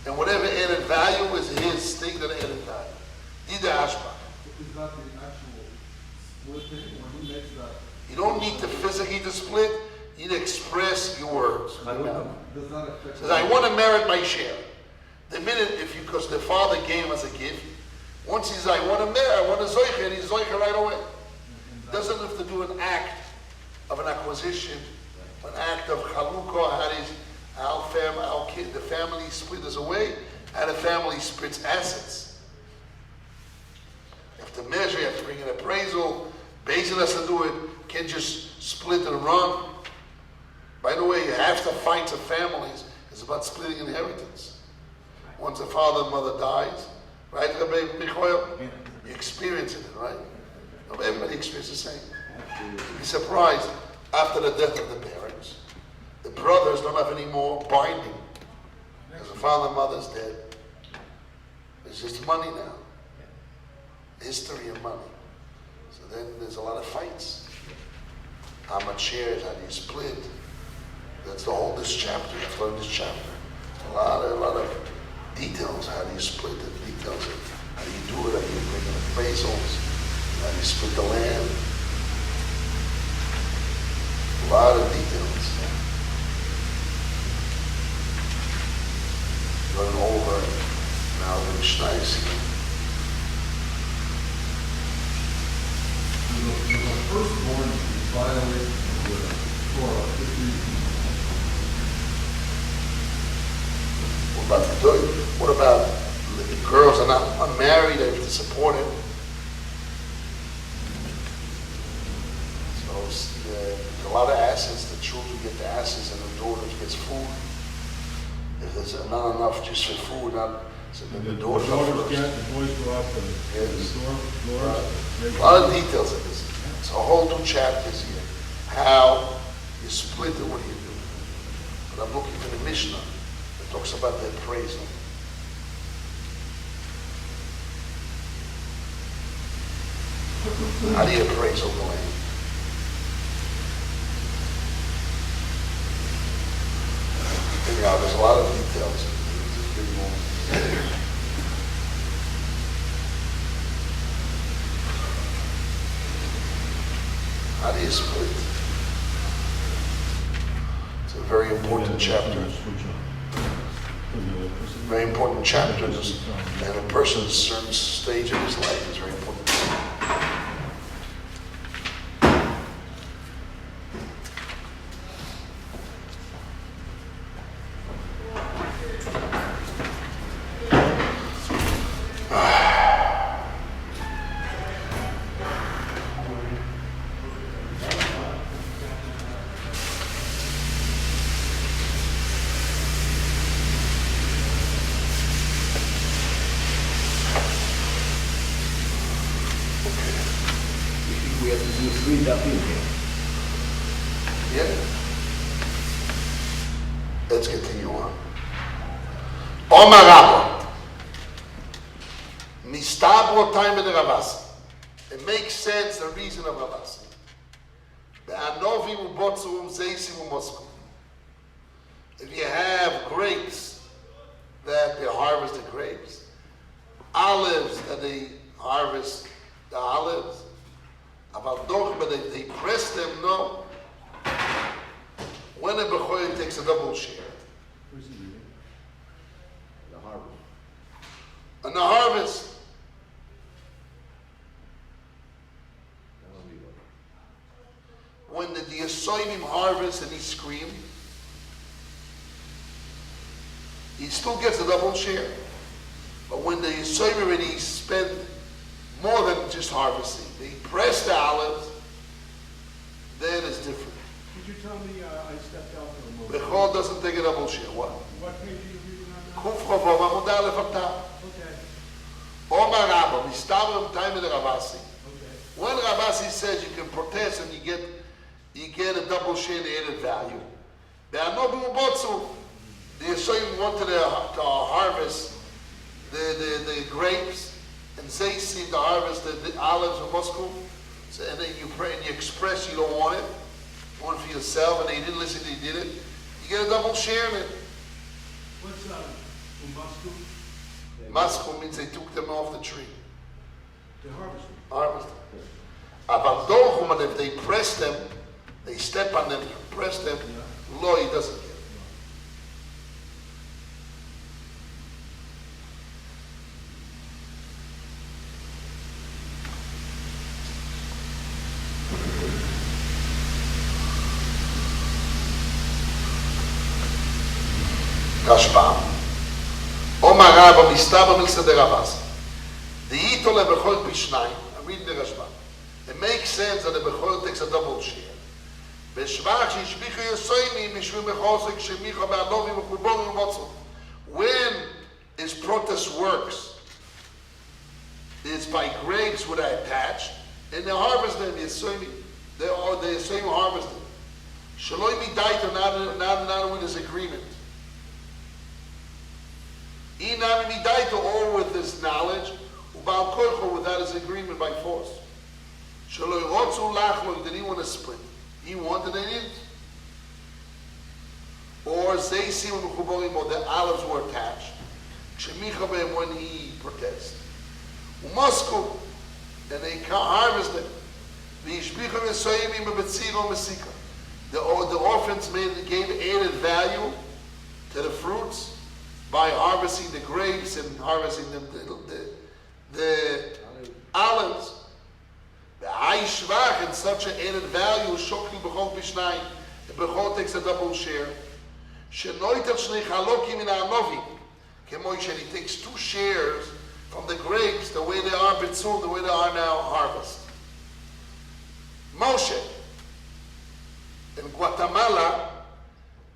And whatever added value is his thing that added value. Ida Ashba. Is that the actual splitting when he makes that? You don't need to physically to split. You need to express your words. Does that affect? Says, I want to merit my share. The minute, because the father gave him as a gift, once he says, I want to merit, I want to zoicha, and he's zoicha right away. Doesn't have to do an act of an acquisition, an act of chalukah, the family split us away, how the family splits assets. You have to measure, you have to bring an appraisal, Basin has to do it, can't just split and run. By the way, half the fights of families is about splitting inheritance. Once the father and mother dies, right, Rabbi Michoel? You experience it, right? Everybody experiences the same. You'd be surprised, after the death of the parents, the brothers don't have any more binding. Because the father and mother's dead. It's just money now. History of money. So then there's a lot of fights. How much shares, how do you split? That's the whole, this chapter, you have to learn this chapter. A lot of details, how do you split it, details of how do you do it, how do you bring in appraisals, how do you split the land. A lot of details. Run over now the Mishnah is here. The firstborn violates the Torah. What about the girls are not unmarried, they have to support him? So a lot of assets, the children get the assets and the daughter gets food. If there's not enough just for food, so then the daughters get, the boys go out to the store. A lot of details in this. It's a whole 2 chapters here. How you split it, what do you do? But I'm looking for the Mishnah that talks about the appraisal. How do you appraisal the land? Anyhow, there's a lot of details. How do you split? It's a very important chapter. Very important chapters. And a person's certain stage of his life is very important. Let's continue on. Omar Rabba. Mistabro time in the Ravasi. It makes sense, the reason of Ravasi. If you have grapes, that they harvest the grapes, olives, that they harvest the olives, but they press them, no. When a Bechoyer takes a double share. Where's he reading? The harvest. On the harvest. When the Yasoimim harvest and he scream, he still gets a double share. But when the Yasoimim already spend more than just harvesting, they press the olives, then it's different. Could you tell me, I stepped out for a moment. Bechol doesn't take a double share. What? What page are you reading on now? Kuf Chavav Amud Aleph Atam. Okay. Omar Rabba, Mistabrim time in the Ravasi. Okay. When Ravasi says you can protest and you get a double share in the added value, there are no bimubotsu. The Yisraelim wanted to harvest the grapes, and they see the harvest, the olives or muskul, so, and then you pray and you express you don't want it, you want it for yourself, and they didn't listen, they did it, you get a double share in it. What's umasku? Muskul means they took them off the tree. The harvester. Harvest. But dochum, if they press them, they step on them, press them, lo, he doesn't get it. Rashbam. Omar Rabba Mistaba Milseder Abbas. The Itole Bechol Pishnai. I'm reading the Rashbam. It makes sense that the Bechol takes a double share. Beshvach Shishbichu Yosoimi Mishvim Bechosek Shemicha Ba'anovi Mechubori Umotzot. When his protest works, it's by grapes what I attach, and they harvest them, Yosoimi. The Yosoimi harvest them. Shaloi Midaito, not with his agreement. Inami Midaito, or with his knowledge, Ubal Koicho, without his agreement by force. Shaloi Rotzu Lachlo, did he want to split? He wanted it in. Or Zaysim Mechuborim, or the olives were attached. Shemicha when he protests. Umasku, and they can't harvest them. V'yishbicha v'soyimim b'betziro mesika. The orphans gave added value to the fruits by harvesting the grapes and harvesting the olives. The Hayishvach, and such an added value, Shokli B'chol Bishnai, the B'chol takes a double share. Shenoitat Shnei Chalokim in Ha'anovi, Kemoishen, he takes 2 shares from the grapes, the way they are B'tzul, the way they are now harvest. Moshe, in Guatemala,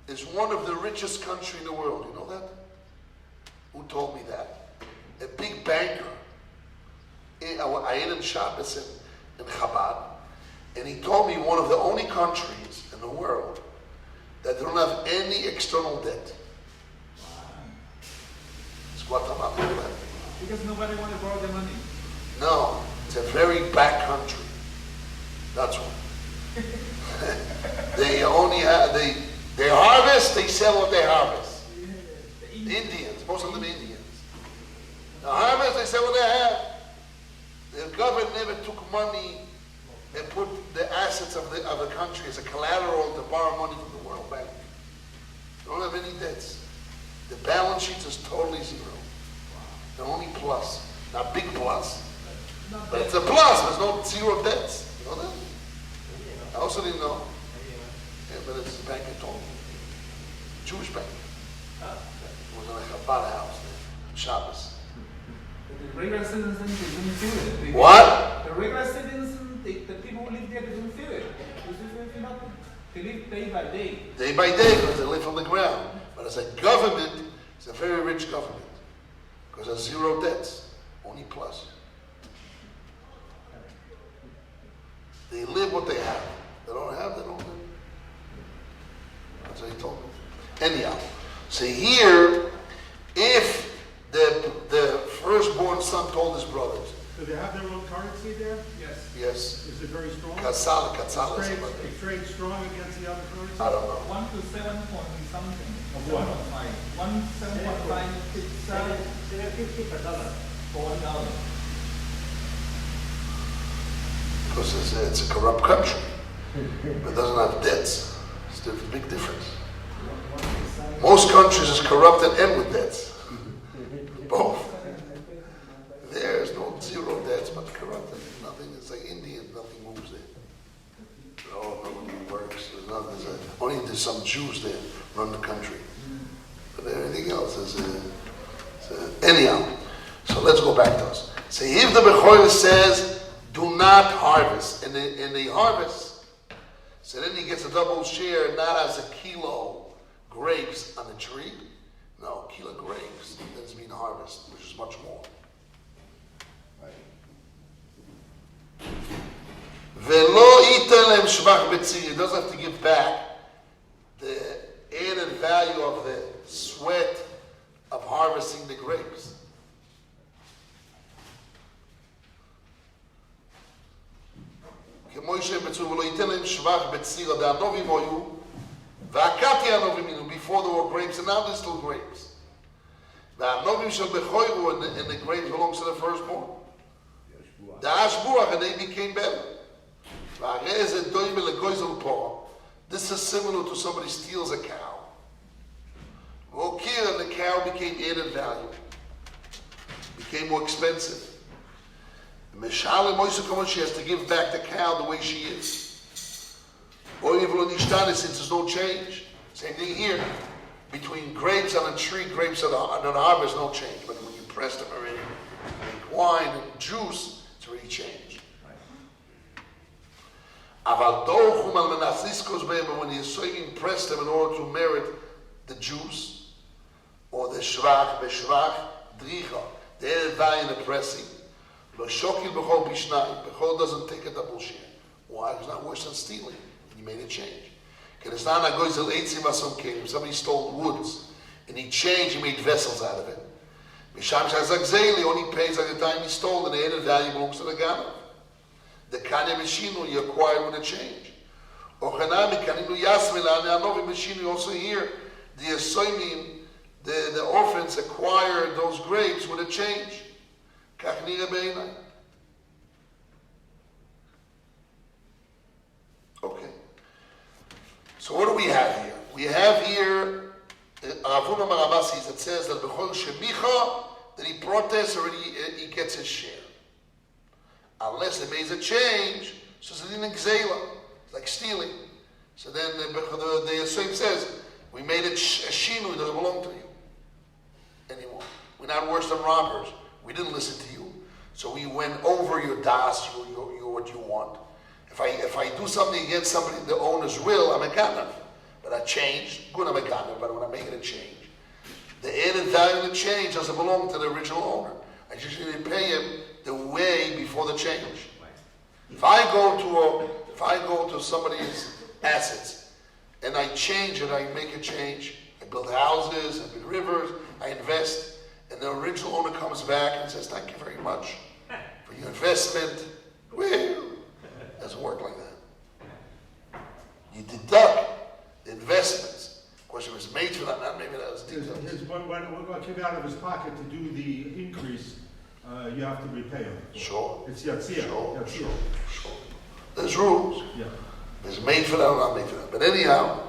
is one of the richest countries in the world. You know that? Who told me that? A big banker. I ate in Shabbos in Chabad, and he told me one of the only countries in the world that don't have any external debt. It's Guatemala. Because nobody want to borrow the money. No, it's a very back country. That's why. They only have, they harvest, they sell what they harvest. The Indians, most of them Indians. The harvest, they sell what they have. The government never took money and put the assets of the country as a collateral to borrow money from the World Bank. They don't have any debts. The balance sheet is totally zero. They're only plus, not big plus, but it's a plus. There's no zero debts. You know that? I also didn't know. Yeah, but it's a bank at all. Jewish bank. It was in a Chabad house there, Shabbos. The regular citizens, they don't feel it. What? The regular citizens, the people who live there, they don't feel it. They live day by day. Day by day, because they live on the ground. But as a government, it's a very rich government. Because there's zero debts, only plus. They live what they have. They don't have, they don't live. That's what he told me. Anyhow, so here, if the firstborn son told his brothers. Do they have their own currency there? Yes. Yes. Is it very strong? Katsala. Is trade strong against the other currencies? I don't know. 1 to 7 point something. Of what? 1 7.5 $7.50 for $1. Because it's a corrupt country. But it doesn't have debts. It's a big difference. Most countries is corrupt and end with debts. Both. There is no zero debts, but corrupted. Nothing. It's like India. Nothing moves there. Oh, nothing works. There's nothing. Only there's some Jews there run the country. But everything else is. Anyhow, so let's go back to us. So if the Bechor says, "Do not harvest," and they harvest, so then he gets a double share, not as a kilo grapes on the tree. No, kilo grapes doesn't mean harvest, which is much more. Velo itelem shvach betzir. He doesn't have to give back the added value of the sweat of harvesting the grapes. כמו שבצור ולא ייתן להם שבח בציר עד הנובים היו, והקטי הנובים הינו, before there were grapes, and now there's still grapes. והנובים של בכוירו, and the grapes belongs to the firstborn. The Ashbuach, and they became better. והרי זה דומה לגויזל פה. This is similar to somebody steals a cow. והוקיר, and the cow became added value. Became more expensive. Meshalem Moise Kamon, she has to give back the cow the way she is. Or even since there's no change. Same thing here. Between grapes on a tree, grapes on an harvest, no change. But when you press them already, make wine and juice, it's already changed. But when the Yisraelim press them in order to merit the juice, or the shvach, dricha, the edai and the pressing, Bechol doesn't take a double share. Why? It's not worse than stealing. He made a change. If somebody stole woods and he changed, he made vessels out of it. Only pays at the time he stole, and the added value belongs to the ganav. The kanya machine you acquire with a change. Also here, the Asoimim, the orphans acquired those grapes with a change. Okay. So what do we have here? We have here Ravuna Marabasis that says that Bechol Shemicha, that he protests or he gets his share. Unless they made a change, so it's an exela. It's like stealing. So then the Yisrael says, we made it a shinu, it doesn't belong to you anymore. We're not worse than robbers. We didn't listen to you, so we went over your das, your what you want. If I do something against somebody, the owner's will, I'm a ganav. But I changed, good, I'm a ganav, but when I'm making a change, the added value of the change doesn't belong to the original owner. I just need to pay him the way before the change. If I go to somebody's assets and I change it, I make a change, I build houses, I build rivers, I invest. And the original owner comes back and says, thank you very much for your investment. Well, it doesn't work like that. You deduct the investments. Of course, it was made for that, not maybe that was deducted. What came out of his pocket to do the increase, you have to repay him. Sure. It's yatzia. Sure. There's rules. Yeah. It's made for that or not made for that. But anyhow,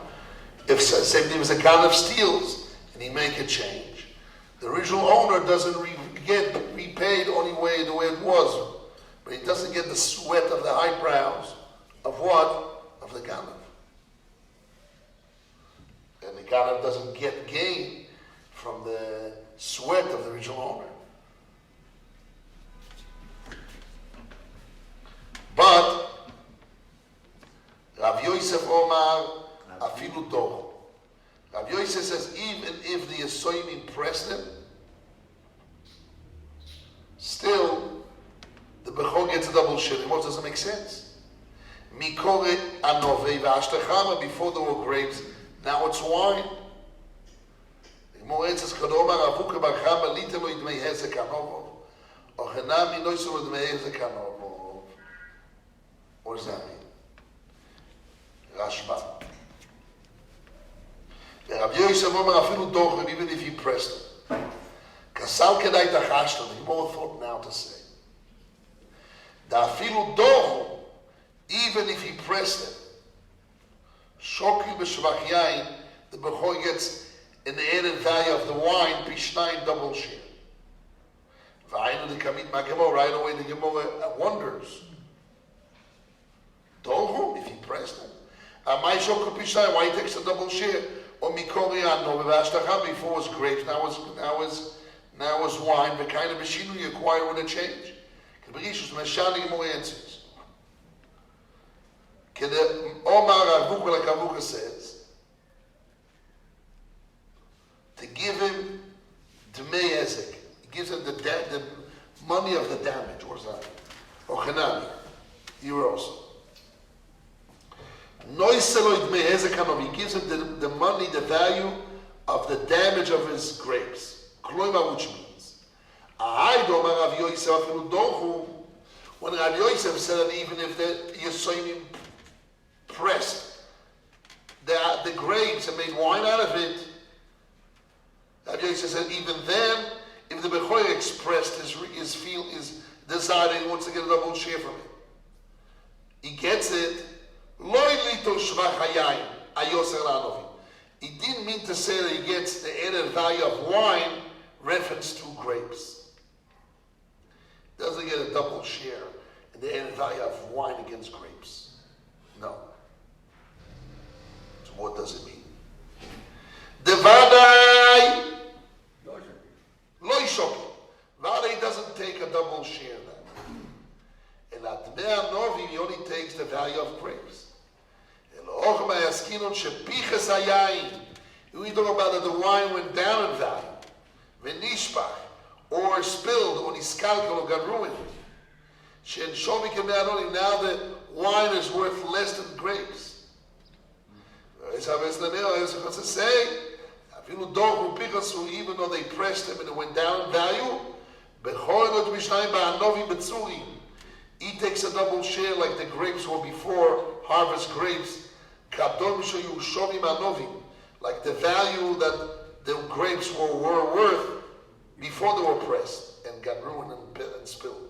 if same thing as a ganav steals and he make a change, the original owner doesn't get repaid only the way it was, but he doesn't get the sweat of the eyebrows of what? Of the ganav. And the ganav doesn't get gain from the sweat of the original owner. But Rav Yosef Omar afilu doch. Rav Yosef says, even if the Yisraelim pressed him, still, the Bechor gets a double share. What doesn't make sense? Mikore anovei v'ashtechama, before there were grapes, now it's wine. What does that mean? Rashba. Rabbi Yosef Omer afilu dochen, even if he pressed it. Kasal kedai tachashta, the Gemara thought now to say. Da afilu dochen, even if he pressed it. Shokri b'shvach yain, the Bechor gets in the added value of the wine, pishnayim, double share. V'ayinu the kamit ma'gemor, right away the Gemara wonders. Dochen, if he pressed it. Amai shokri pishnayim, why he takes a double share? Or mikorian no before it was grapes, now is wine. The kind of machine you acquire with a change. Keberishus meshani more answers. Kede Omar Avukah like Avukah says, to give him Dmei Ezek, he gives him the money of the damage. What's that? Or Chanami, euros. He gives him the money, the value of the damage of his grapes. Which means, When Rabbi Yosef said that even if the Yosoimim pressed the grapes and made wine out of it, Rabbi Yosef said even then, if the Bechoyer expressed his desire that he wants to get a double share from it, he gets it. He didn't mean to say that he gets the added value of wine reference to grapes. Doesn't get a double share in the added value of wine against grapes. No. So what does it mean? Devadai loishoki. Vadai doesn't take a double share of that. And at Mea Novi, he only takes the value of grapes. And Ochma Yaskinon Shepiches Hayayin. We talk about that the wine went down in value. Venishpach, or spilled, or niskalkel, or got ruined. Shen Shomik and Me'anoni, now the wine is worth less than grapes. To say, even though they pressed him and it went down in value, he takes a double share like the grapes were before harvest grapes. Like the value that the grapes were worth before they were pressed and got ruined and spilled.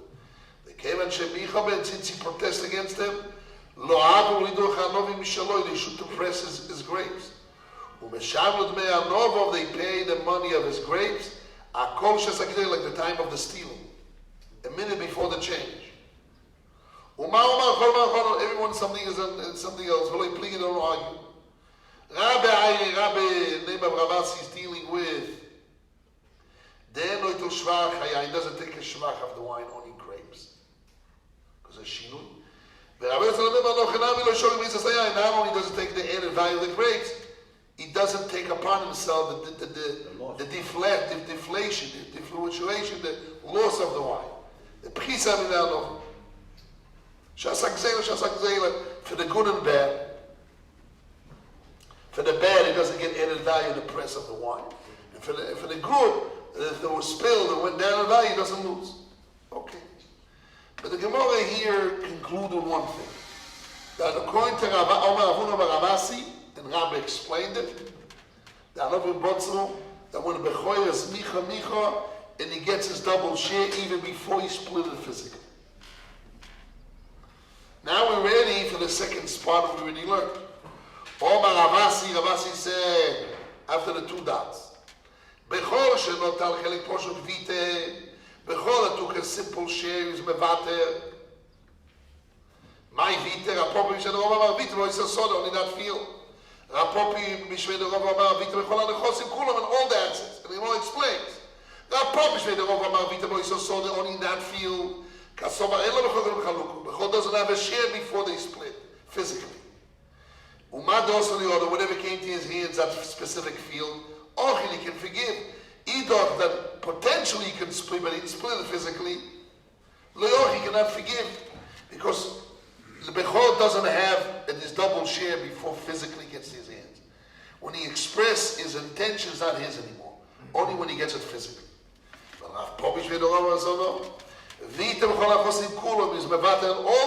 They came and Shemicha, and since he protested against them, they should to press his grapes. They pay the money of his grapes, like the time of the stealing, a minute before the change. Everyone something else. Don't argue. Rabbi, name of Ravasi is dealing with. He doesn't take a shvach of the wine, only grapes. Because of shinui. Not only does it take the added value of the grapes, he doesn't take upon himself the deflation, the defluctuation, the loss of the wine. The prisa minano. Shasak zela, for the good and bad. For the bad, he doesn't get added value in the price of the wine. And for the good, if it was spilled and went down in value, he doesn't lose. Okay. But the Gemara here concluded one thing. That according to Omar Ravasi, and Rabbi explained it, that when the Bechoyer is micha, and he gets his double share even before he split it physically. Now we're ready for the second spot we already learned. Omar Ravasi said, after the two dots, Bechor shenotal chelik poshut vite, Bechor that took a simple share is mevater. My vite, Rapopi Mishmed Rov Vite, lo yisa soda, only that field. Rapopi Mishmed Rov Vite, Bechol HaNechosim Kulam, and all the assets. And he all explains. Rapopi Mishmed Rov Vite, lo yisa soda, only in that field. Kasova Elo Bechol HaChalukah. Bechol doesn't have a share before they split, physically. Umad also the other, whatever came to his hands, that specific field, Ochil he can forgive. Edom that potentially he can split, but he split it physically. Leoch he cannot forgive because the Bechor doesn't have his double share before physically gets to his hands. When he expresses his intentions, not his anymore. Only when he gets it physically. All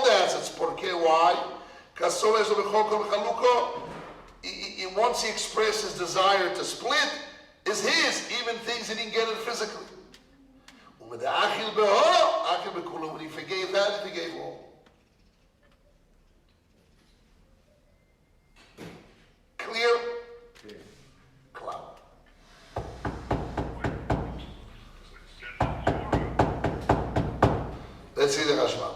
the assets, why? Because once he expresses his desire to split, is his, even things he didn't get it physically. When he forgave that, he forgave all. Clear? Cloud. Let's see the Rashba.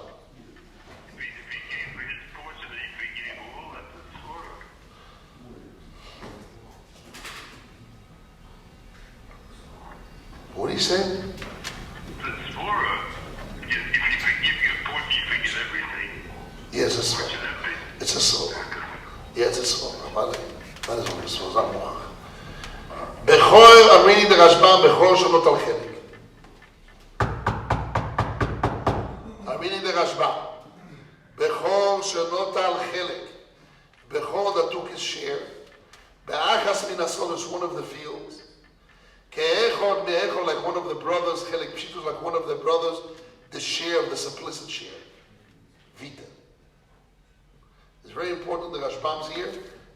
What do you say? The Svora, if you forgive your point, you forget everything. Yes, it's a Svora. It's a Svora. Yeah, it's a Svora. That is what it's Svora. Bechor, I'm reading the Rashba, Bechor Shalot Al Chelik. I'm reading the Rashba. Bechor Shalot Al Chelik. Bechor that took his share. Be'achas Minasol is one of the fields. Kekeg-kekho, like one of the brothers, chelik pshitus, like one of the brothers, the share of the simplicity share. Vita. It's very important that Rashbam's here.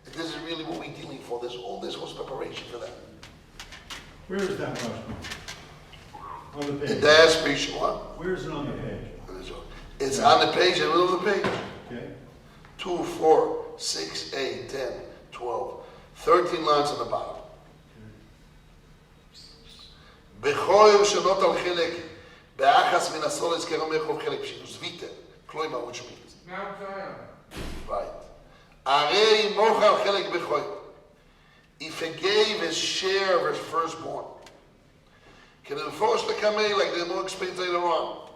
And this is really what we're dealing for. All this was preparation for that. Where is that Rashbam? On the page. The dash page, what? Where is it on the page? It's on the page, in the middle of the page. Okay. 2, 4, 6, 8, 10, 12, 13 lines on the bottom. בכל שונות על חלק, באחס מן הסולס כרומך חלק פשיטוס ויטה, כלומר, which means. Mount Zion. Right. הרי מוכל חלק בכל. If he gave his share of his firstborn. Can enforce the kamei like the Gemara explains later on.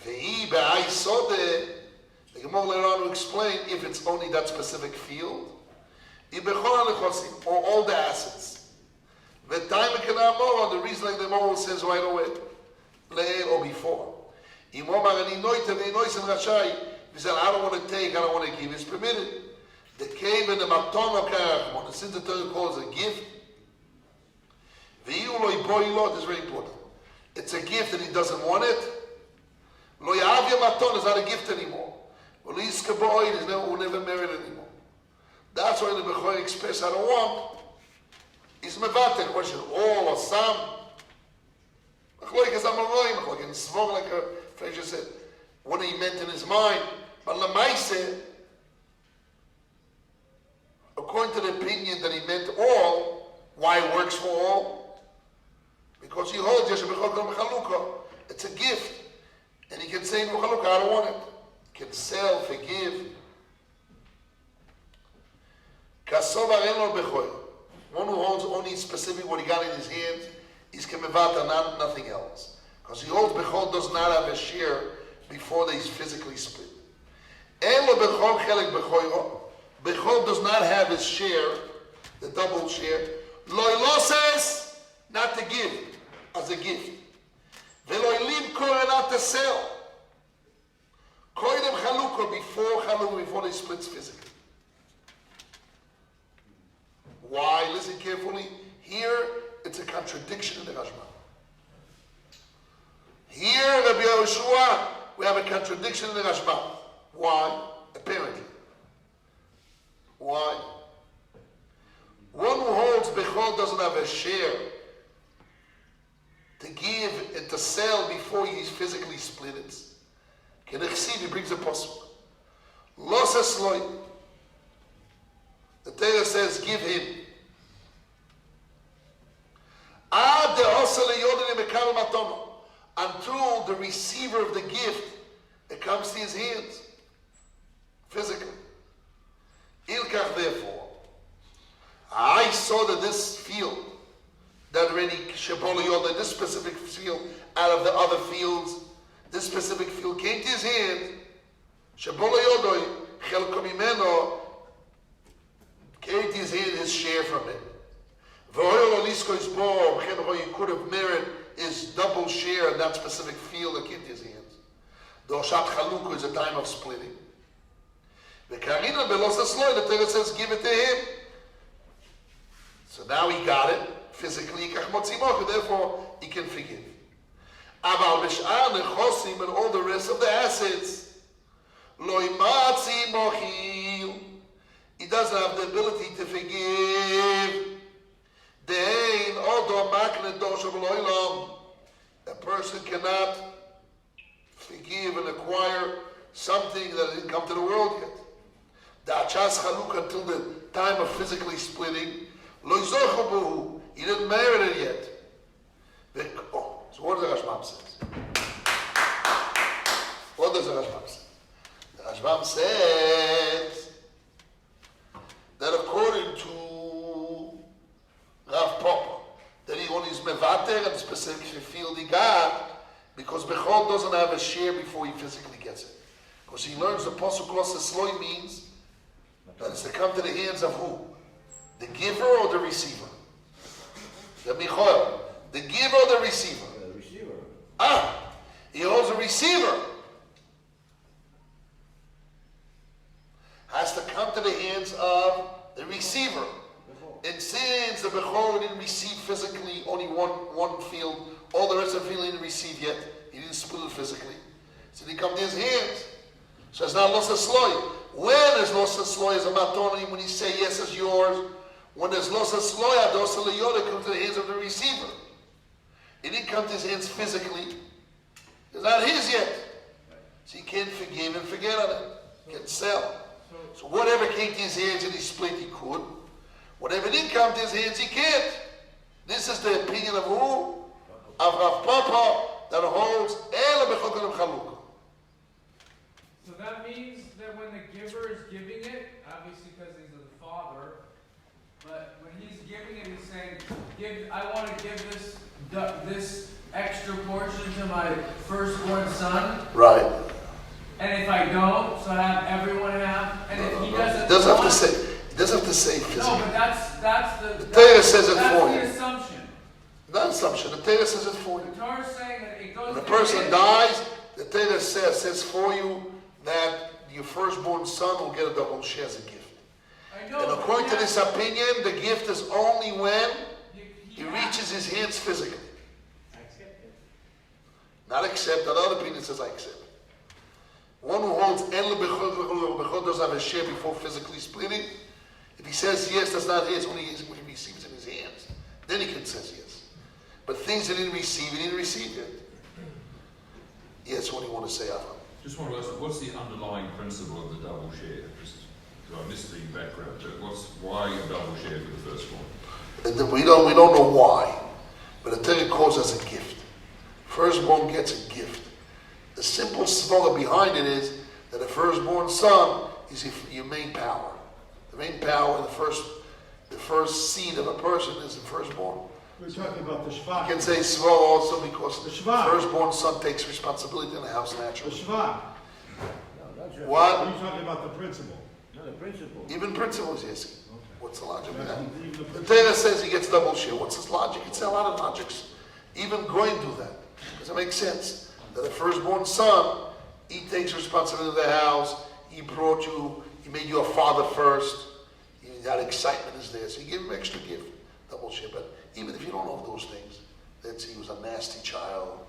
Ve'i ba'ai sodeh, the Gemara later on will explain if it's only that specific field. Or all the assets. The time it can have more, the reason like the Gemara says right away. Or before. He said, I don't want to take, I don't want to give, it's permitted. The cave and the maton of Karachmon, since the Torah calls a gift, this is very important. It's a gift and he doesn't want it. Lo ya'avya maton is not a gift anymore. Will never marry anymore. That's why the Bechor express I don't want. Is mevatel question all or some. Like a Fraser said, what he meant in his mind. But Lamaise, according to the opinion that he meant all, why it works for all? Because he holds it's a gift. And he can say, I don't want it. He can sell, forgive. One who holds only specific what he got in his hands is kemevata, nothing else. Because he holds Bechol does not have a share before they physically split. Bechol does not have his share, the double share. Loiloses, not to give, as a gift. Veloilim kore, not to sell. Koidem chaluka, before they split physically. Why? Listen carefully. Here, it's a contradiction in the Rashba. Here, Rabbi Yehoshua, we have a contradiction in the Rashba. Why? Apparently. Why? One who holds Bechol doesn't have a share to give and to sell before he physically split it. He brings a posuk. Losas loy. The Torah says, give him. Until the receiver of the gift, it comes to his hands, physically. Ilkach, therefore, I saw that this field, that already Shebolo Yoda, this specific field, out of the other fields, this specific field came to his hand. Shebolo Yoda, Chelko Mimeno, came to his hand his share from it. He could have merit his double share in that specific field that came to his hands. The Oshat Chalukah is a time of splitting. The Karina Belosas Loy, the Torah says, give it to him. So now he got it physically, therefore he can forgive. Aval Bish'ar Nechosim and all the rest of the assets, Loy Matzi Mochil. He doesn't have the ability to forgive. A person cannot forgive and acquire something that didn't come to the world yet. The Achas Chaluk until the time of physically splitting, he didn't merit it yet. So what does the Rashbam say? What does the Rashbam say? The Rashbam says that according to Rav Papa, that he only is mevater and specific field he got, because Bechol doesn't have a share before he physically gets it. Because he learns the Pasuk Losses Loy means that it's to come to the hands of who? The giver or the receiver? The Michoel. The giver or the receiver? The receiver. He holds a receiver. Has to come to the hands of the receiver. And since the Bechor didn't receive physically only one field, all the rest of the field he didn't receive yet, he didn't split it physically. So he come to his hands. So it's not los asloy. When is los asloy as a matoni, when you say yes, it's yours. When there's los asloy, ados leyoda comes to the hands of the receiver. It didn't come to his hands physically. It's not his yet. So he can't forgive and forget on it. He can sell. So whatever came to his hands and he split, he could. Whatever didn't come to his hands, he can't. This is the opinion of who? Of Rav Papa that holds Ela b'chokanim chalukah. So that means that when the giver is giving it, obviously because he's the father, but when he's giving it, he's saying, I want to give this extra portion to my firstborn son. Right. And if I don't, so have everyone have. And if he doesn't, He doesn't have to say. He doesn't have to say physically. No, but that's the. The Torah says it for you. That's the assumption. Not assumption. The Torah says it for you. The Torah is saying that it goes. When a person dies, the Torah says for you that your firstborn son will get a double share as a gift. I know. And according to this opinion, the gift is only when he reaches his hands physically. Not accept. Another opinion says I accept. One who holds El Bechod doesn't have a share before physically splitting. If he says yes, that's not his. Only when he receives in his hands, then he can say yes. But things he didn't receive yet. Yes, what do you want to say, Avram? Just want to ask, what's the underlying principle of the double share? Just, I missed the background. But why a double share for the first one? And we don't know why, but the Torah calls us a gift. Firstborn gets a gift. The simple svara behind it is that the firstborn son is your main power. The main power, the first seed of a person is the firstborn. We're talking about the shvach. You can say svara also because the shvach. firstborn son takes responsibility in the house The naturally. shvach. What? Are you talking about the principle? No, the principle. Even principles, yes. What's the logic of that? Even The Torah says he gets double share. What's his logic? It's a lot of logics. Even going do that. Does it make sense? That the firstborn son, he takes responsibility of the house. He brought you, he made you a father first. That excitement is there. So you give him extra gift, double share. But even if you don't know those things, let's say he was a nasty child.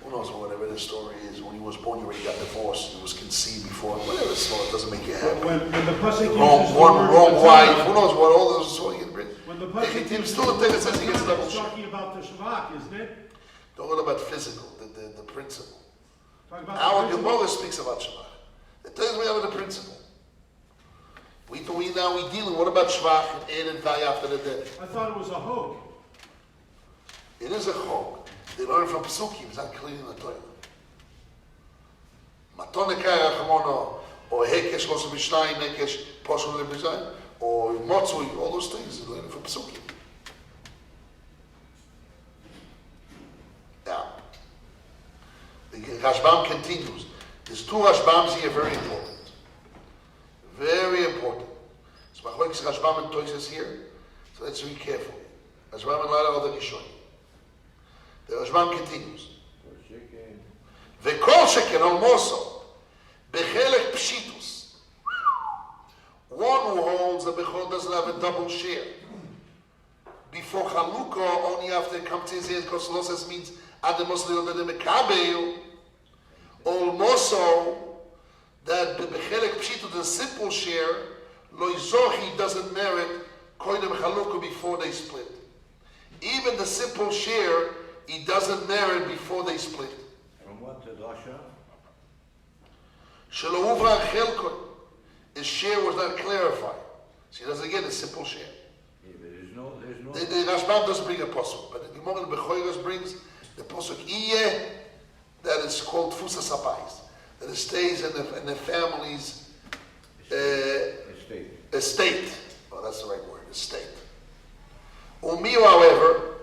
Who knows, whatever the story is. When he was born, you already got divorced. He was conceived before. Whatever story, it doesn't make you happy. When the pasuk Wrong wife. Who knows what all those stories can bring. When the pasuk Still the thing that says he gets double it's share. talking about the shvach, isn't it? Don't know about physical, the principle. Talking about Our the principle? Gemara speaks about Shvach. It tells me about the principle. We dealing. What about Shvach and die after the death? I thought it was a hoax. It is a chok. They learn from Psukim. It's not clear in the Torah. Matonekai Rachamono, or Hekesh Losu Mishnayim, Hekesh Poshul Lebizayim, or Motzui, all those things. They learn from Psukim. Now, the Rashbam continues. There's two Rashbams here, very important. Very important. So Machlokes Rashbam and Toyses here. So let's read carefully. Rashbam and Lala Oda Nishoy. The Rashbam continues. V'kol sheken almoso bechelek pshitus. One who holds the bechol doesn't have a double share. Before Chalukah, only after it comes to his hands, because losses means ademos le'odad mekabel. Almoso, that the bechelek pshitus, the simple share, loizochi doesn't merit koidem Chalukah before they split. Even the simple share, he doesn't merit before they split. From what to Dasha? Shelo uvra chelkon. His share was not clarified. So he doesn't get a simple share. Yeah, but there's no. The Rashbam doesn't bring a pasuk, but the Gemara Bechoros brings the pasuk Iyeh, that is called Tfusa Sapais, that it stays in the family's estate. Oh, that's the right word, estate. Umiu, however,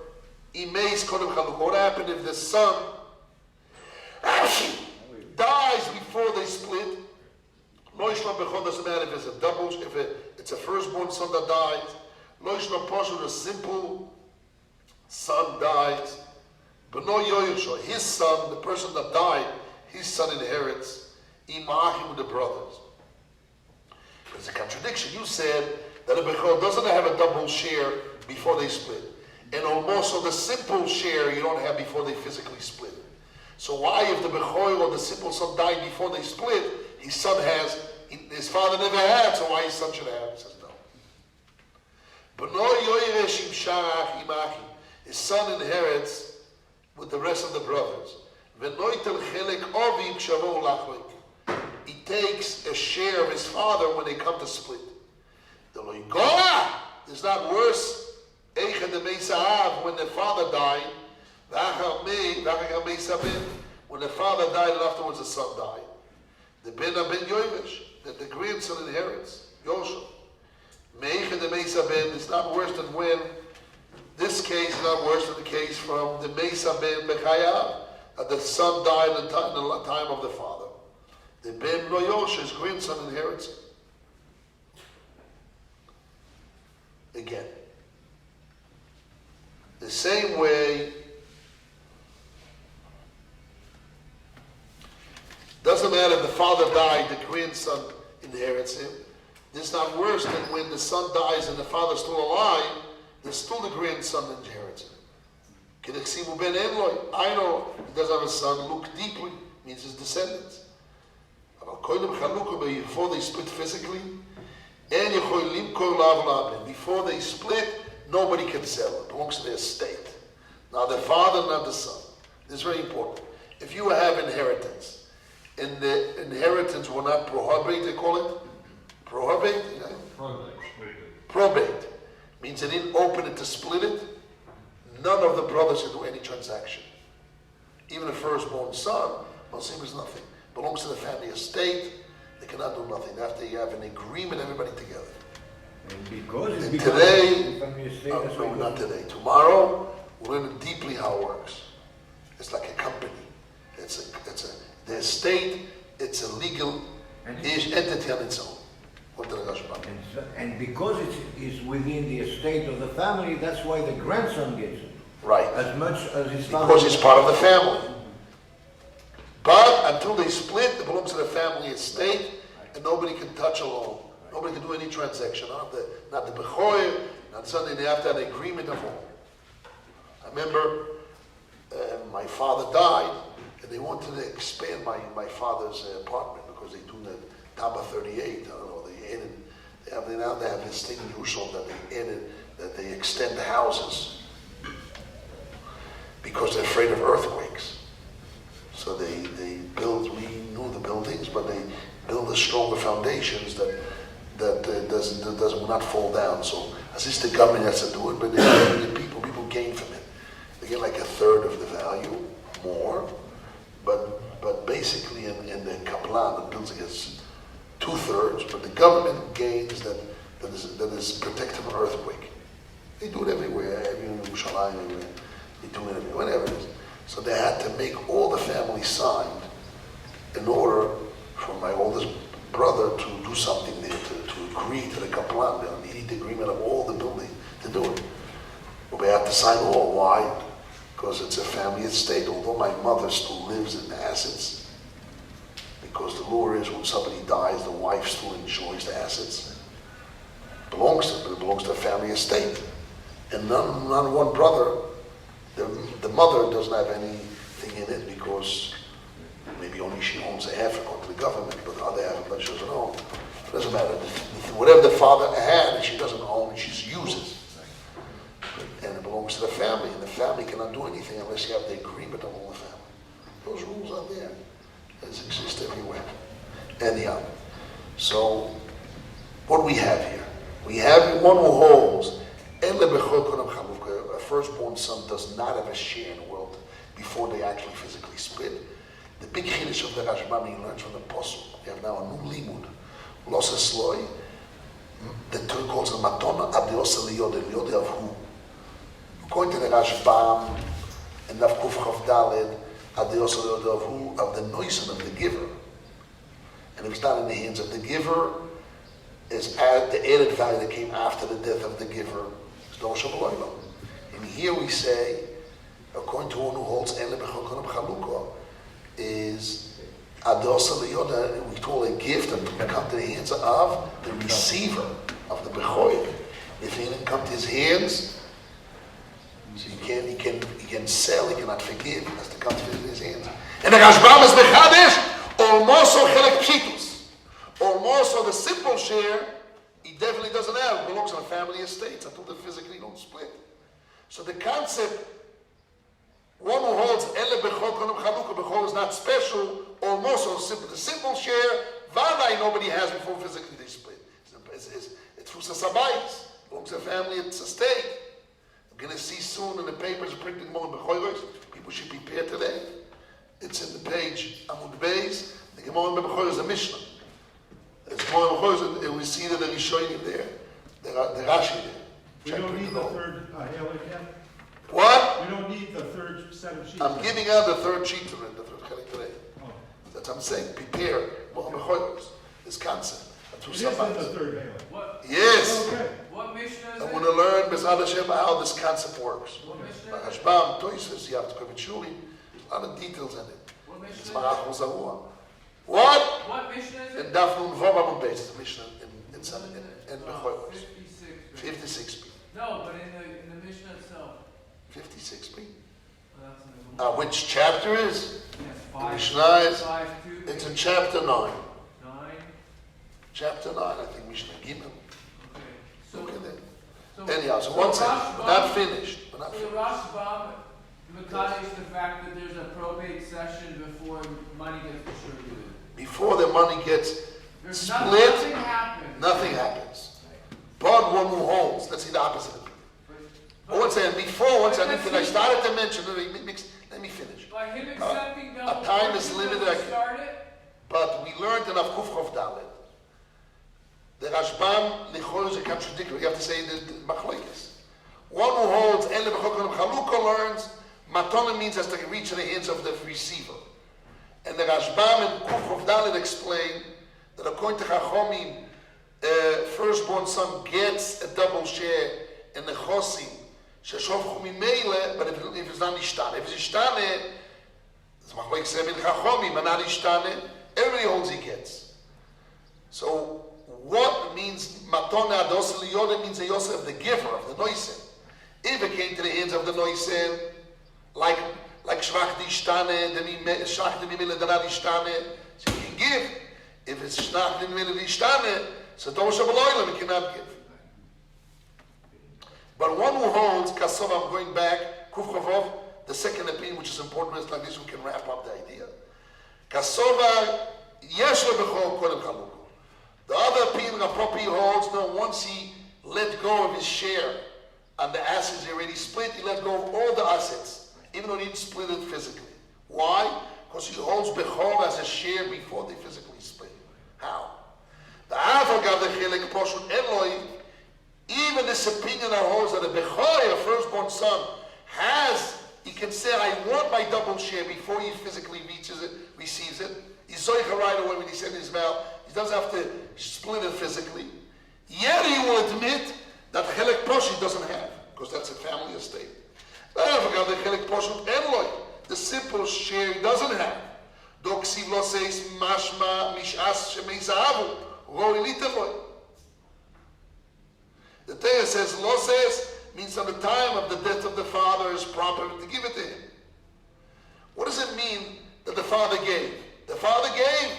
what happened if the son dies before they split? Doesn't matter if it's a double, if it's a firstborn son that dies. A simple son dies. But no yoyosho, his son, the person that died, his son inherits. Imahim with the brothers. There's a contradiction. You said that a bechor doesn't have a double share before they split. And also the simple share you don't have before they physically split. So why, if the bechor or the simple son died before they split, his son has, his father never had, so why his son should have? He says no. His son inherits with the rest of the brothers. He takes a share of his father when they come to split. It's not worse when the father died. When the father died and afterwards the son died. The ben yovesh, that the grandson inherits. Yosha. It's not worse than when, this case is not worse than the case from the Mesa ben Bechayav, that the son died in the time of the father. The ben lo Yosha, his grandson inherits. Again, the same way, doesn't matter if the father died, the grandson inherits him. This is not worse than when the son dies and the father's still alive, there's still the grandson inherits him. I know he doesn't have a son, look deeply, means his descendants. Before they split physically, before they split, nobody can sell it. It belongs to the estate. Now the father, not the son. This is very important. If you have inheritance, and the inheritance were not prohibate, they call it? Prohibate? Probate. Means they didn't open it to split it. None of the brothers can do any transaction. Even the firstborn son, Mosim is nothing. Belongs to the family estate. They cannot do nothing. After you have an agreement, everybody together. And today, no, not today. Tomorrow, we'll learn deeply how it works. It's like a company. The estate, it's a legal entity on its own. And because it is within the estate of the family, that's why the grandson gets it. Right. As much as his father. Because he's part of the family. But until they split, it belongs to the family estate, and nobody can touch a loan. Nobody can do any transaction. Not the Bechoyer, not something they have to have an agreement of all. I remember my father died, and they wanted to expand my father's apartment because they do the Taba 38. I don't know. They have this thing in Yerushalayim that they extend the houses because they're afraid of earthquakes. So they build. We knew the buildings, but they build the stronger foundations that will not fall down. So as if the government has to do it, but the people gain from it. They get like a third of the value more, but basically in the Kaplan, the building is 2/3, but the government gains that is protected from earthquake. They do it everywhere, in Yerushalayim, they do it everywhere, whatever it is. So they had to make all the family signed in order for my oldest brother to do something there, to agree to the Kaplan. They need the agreement of all the building to do it. But we have to sign all. Why? Because it's a family estate. Although my mother still lives in the assets, because the law is when somebody dies, the wife still enjoys the assets. It belongs to the family estate. And none one brother, the mother doesn't have anything in it because maybe only she owns a half according to the government, but the other half she doesn't own. It doesn't matter. Whatever the father had and she doesn't own, she just uses. And it belongs to the family, and the family cannot do anything unless you have the agreement of all the family. Those rules are there. They exist everywhere. Anyhow, so what do we have here? We have one who holds a firstborn son does not have a share in the world before they actually physically split. The big chiddush of the Rashbam he learns from the Apostle. We have now a new limud. Los esloi, the Torah calls it matona adiosa liyode of who. According to the Rashbam and Daf Kuf Chav Daled, adiosa liyode of who, of the noisen of the giver. And if it's not in the hands of the giver, is the added value that came after the death of the giver. And here we say, according to one who holds is adosa liyoda, we call a gift that can come to the hands of the receiver of the bechoyer. If it didn't come to his hands, so he can sell, he cannot forgive, it has to come to his hands. And the Rashbam is mechadish, almost so chelek pshitus. or more so the simple share, he definitely doesn't have. It belongs on a family estate. Until they physically don't split. So the concept, one who holds ele bechor konem chalukah, bechor is not special, or more so simple. The simple share, vadai nobody has before physically they split. It's fusas habayis. It belongs to a family, it's a estate. I'm going to see soon in the papers printed more bechoros. People should prepare today. It's in the page Amud Beis. The Gemara in Bechoros is a Mishnah. There's more Bechoros, and we see that the Rishonim there. The Rashi there. We don't need the third Halek yet? What? We don't need the third set of sheets. I'm giving out the third sheet to it, the third Halek today. Oh. That's what I'm saying. Prepare more Bechoros. This concept. It is in the third Halek. What? Yes. Okay. What Mishnah is I it? want to learn B'ezrat Hashem how this concept works. What Mishnah is it? Rashbam, Toysus, you have to go with Shuli. A lot of details in it. What Mishnah It's is Marach it? Ozarua. What? What Mishnah is In it? Daf Nun Vav Amud Beis, the Mishnah in Bechoros. 56. 56b. No, but in the Mishnah itself. 56b. Well, that's in the Gemara. Which chapter is? Yes, The 5. Mishnah is? 5:2. It's in chapter 9. 9. Chapter 9, I think Mishnah Gimel. Okay. So, Look at that. so Anyhow, so one second. We're not finished. We're not So the finished. Rashbam Makadesh the fact that there's a probate session before money gets distributed. Before the money gets There's split, nothing happens. nothing happens. But one who holds, let's see the opposite of it. But once again, before, once I started to mention, let me finish. By him accepting a time is limited, doesn't start it. But we learned in Avkuf Chof Dalet. The Rashbam Lichor is a contradictory. You have to say the Machlokes. One who holds Ele B'Chok Chalukah learns Matona means has to reach in the hands of the receiver. And the Rashbam in Kuf Chof Dalet explain that according to Chachomim, firstborn son gets a double share in the Chosim. Sheshov Chumimele, but if it's not Ishtane. If it's Ishtane, it's Machlokes in Chachomim, but not Ishtane, everybody holds he gets. So, what means matona adosel yoda means the yosef, the giver of the noisen. If it came to the hands of the noisen, like shvach dishtane, shvach demimile danad dishtane, so you can give. If it's shvach demimile dishtane, so dosha beloilam, you cannot give. But one who holds kasov, I'm going back, kuf chavov, the second opinion, which is important, is like this, we can wrap up the idea. Kasova yesh lebechol kodem chaluk. The other opinion of property holds, no, once he let go of his share on the assets he already split, he let go of all the assets, even though he didn't split it physically. Why? Because he holds Bechor as a share before they physically split. How? Even this opinion that holds that a Bechor, a firstborn son, he can say, I want my double share before he physically receives it. He's zoicha right away when he said in his mouth. He doesn't have to split it physically. Yet he will admit that Chelek Proshi doesn't have, because that's a family estate. The simple share he doesn't have. The Torah says, Loses means from the time of the death of the father is proper to give it to him. What does it mean that the father gave? The father gave.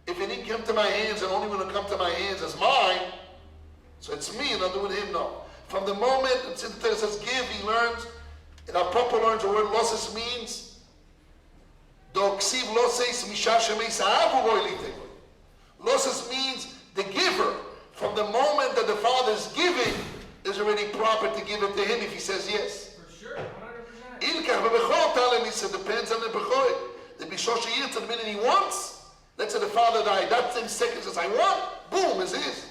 If it didn't come to my hands and only when it come to my hands as mine, so it's me and I'm doing him, no. From the moment it says give, he learns, and our proper learns the word losses means, losses means the giver. From the moment that the father is giving, is already proper to give it to him if he says yes. For sure, 100%. It depends on the Bechor. The Bishosha Yirtz, the minute he wants, let's say the father died, that same second says, I want, boom, is his.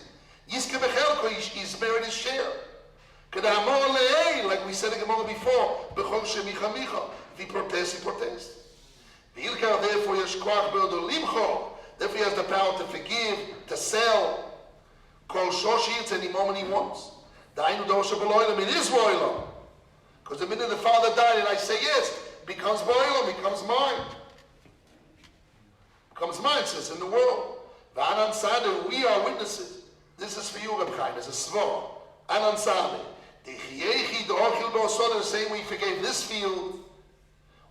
Yiske Bechelko, he's married his share. Like we said in Gemara before, Bechor Shemicha Micha. If he protests, he protests. Therefore, therefore he has the power to forgive, to sell. Kol Shosh Yirtz any moment he wants. It is Boilam. Because the minute the father died and I say yes, becomes Boilam, becomes mine. Becomes mine, says in the world. V'anan Sadeh, we are witnesses. This is for you, Reb Chaim, it's a svor. Anan Sadeh. The same way he forgave this field,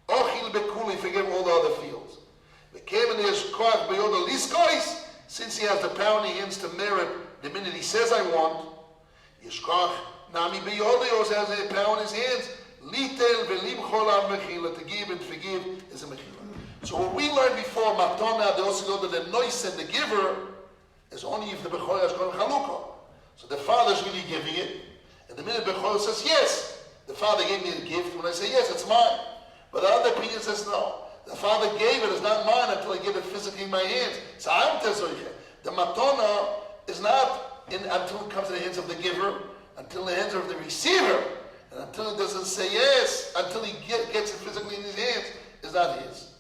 Ochil Bekul, he forgave all the other fields. since he has the power in his hands to merit the minute he says I want, Yishkach Nami B'Yodei also has the power in his hands, Litel V'Limchol Al Mechila, to give and forgive is a Mechila. So what we learned before, Matona, they also know that the noise and the giver is only if the Bechor has gone Chalukah. So the father's really giving it, and the minute Bechor says yes, the father gave me the gift, when I say yes, it's mine. But the other opinion says no. The father gave it, it's not mine until I give it physically in my hands. So I'm tezoiche. The matona is not until it comes to the hands of the giver, until the hands of the receiver, and until it doesn't say yes, until he gets it physically in his hands, is not his.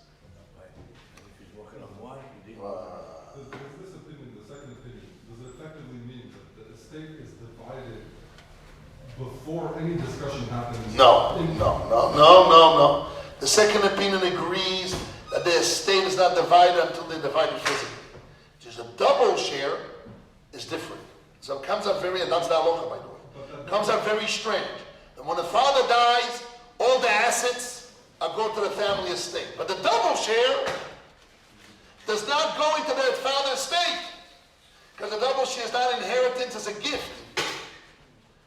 There's this opinion, the second opinion, does it effectively mean that the estate is divided before any discussion happens? No. The second opinion agrees that the estate is not divided until they divide it physically. Just a double share is different. So it comes out very, and that's the halacha, by the way. It comes out very strange. And when the father dies, all the assets go to the family estate. But the double share does not go into the father's estate. Because the double share is not inheritance, it's a gift.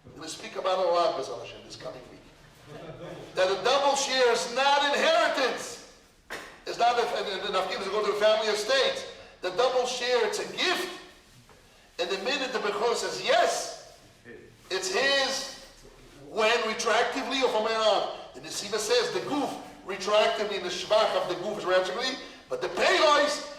We're going to speak about it a lot, B'ezras Hashem, this coming week. That a double share is not inheritance. It's not enough gifts to go to the family estate. The double share, it's a gift. And the minute the Bechor says yes, it's his when retroactively or from here on. The Yeshiva says the goof retroactively in the shvach of the goof is retroactively, but the payos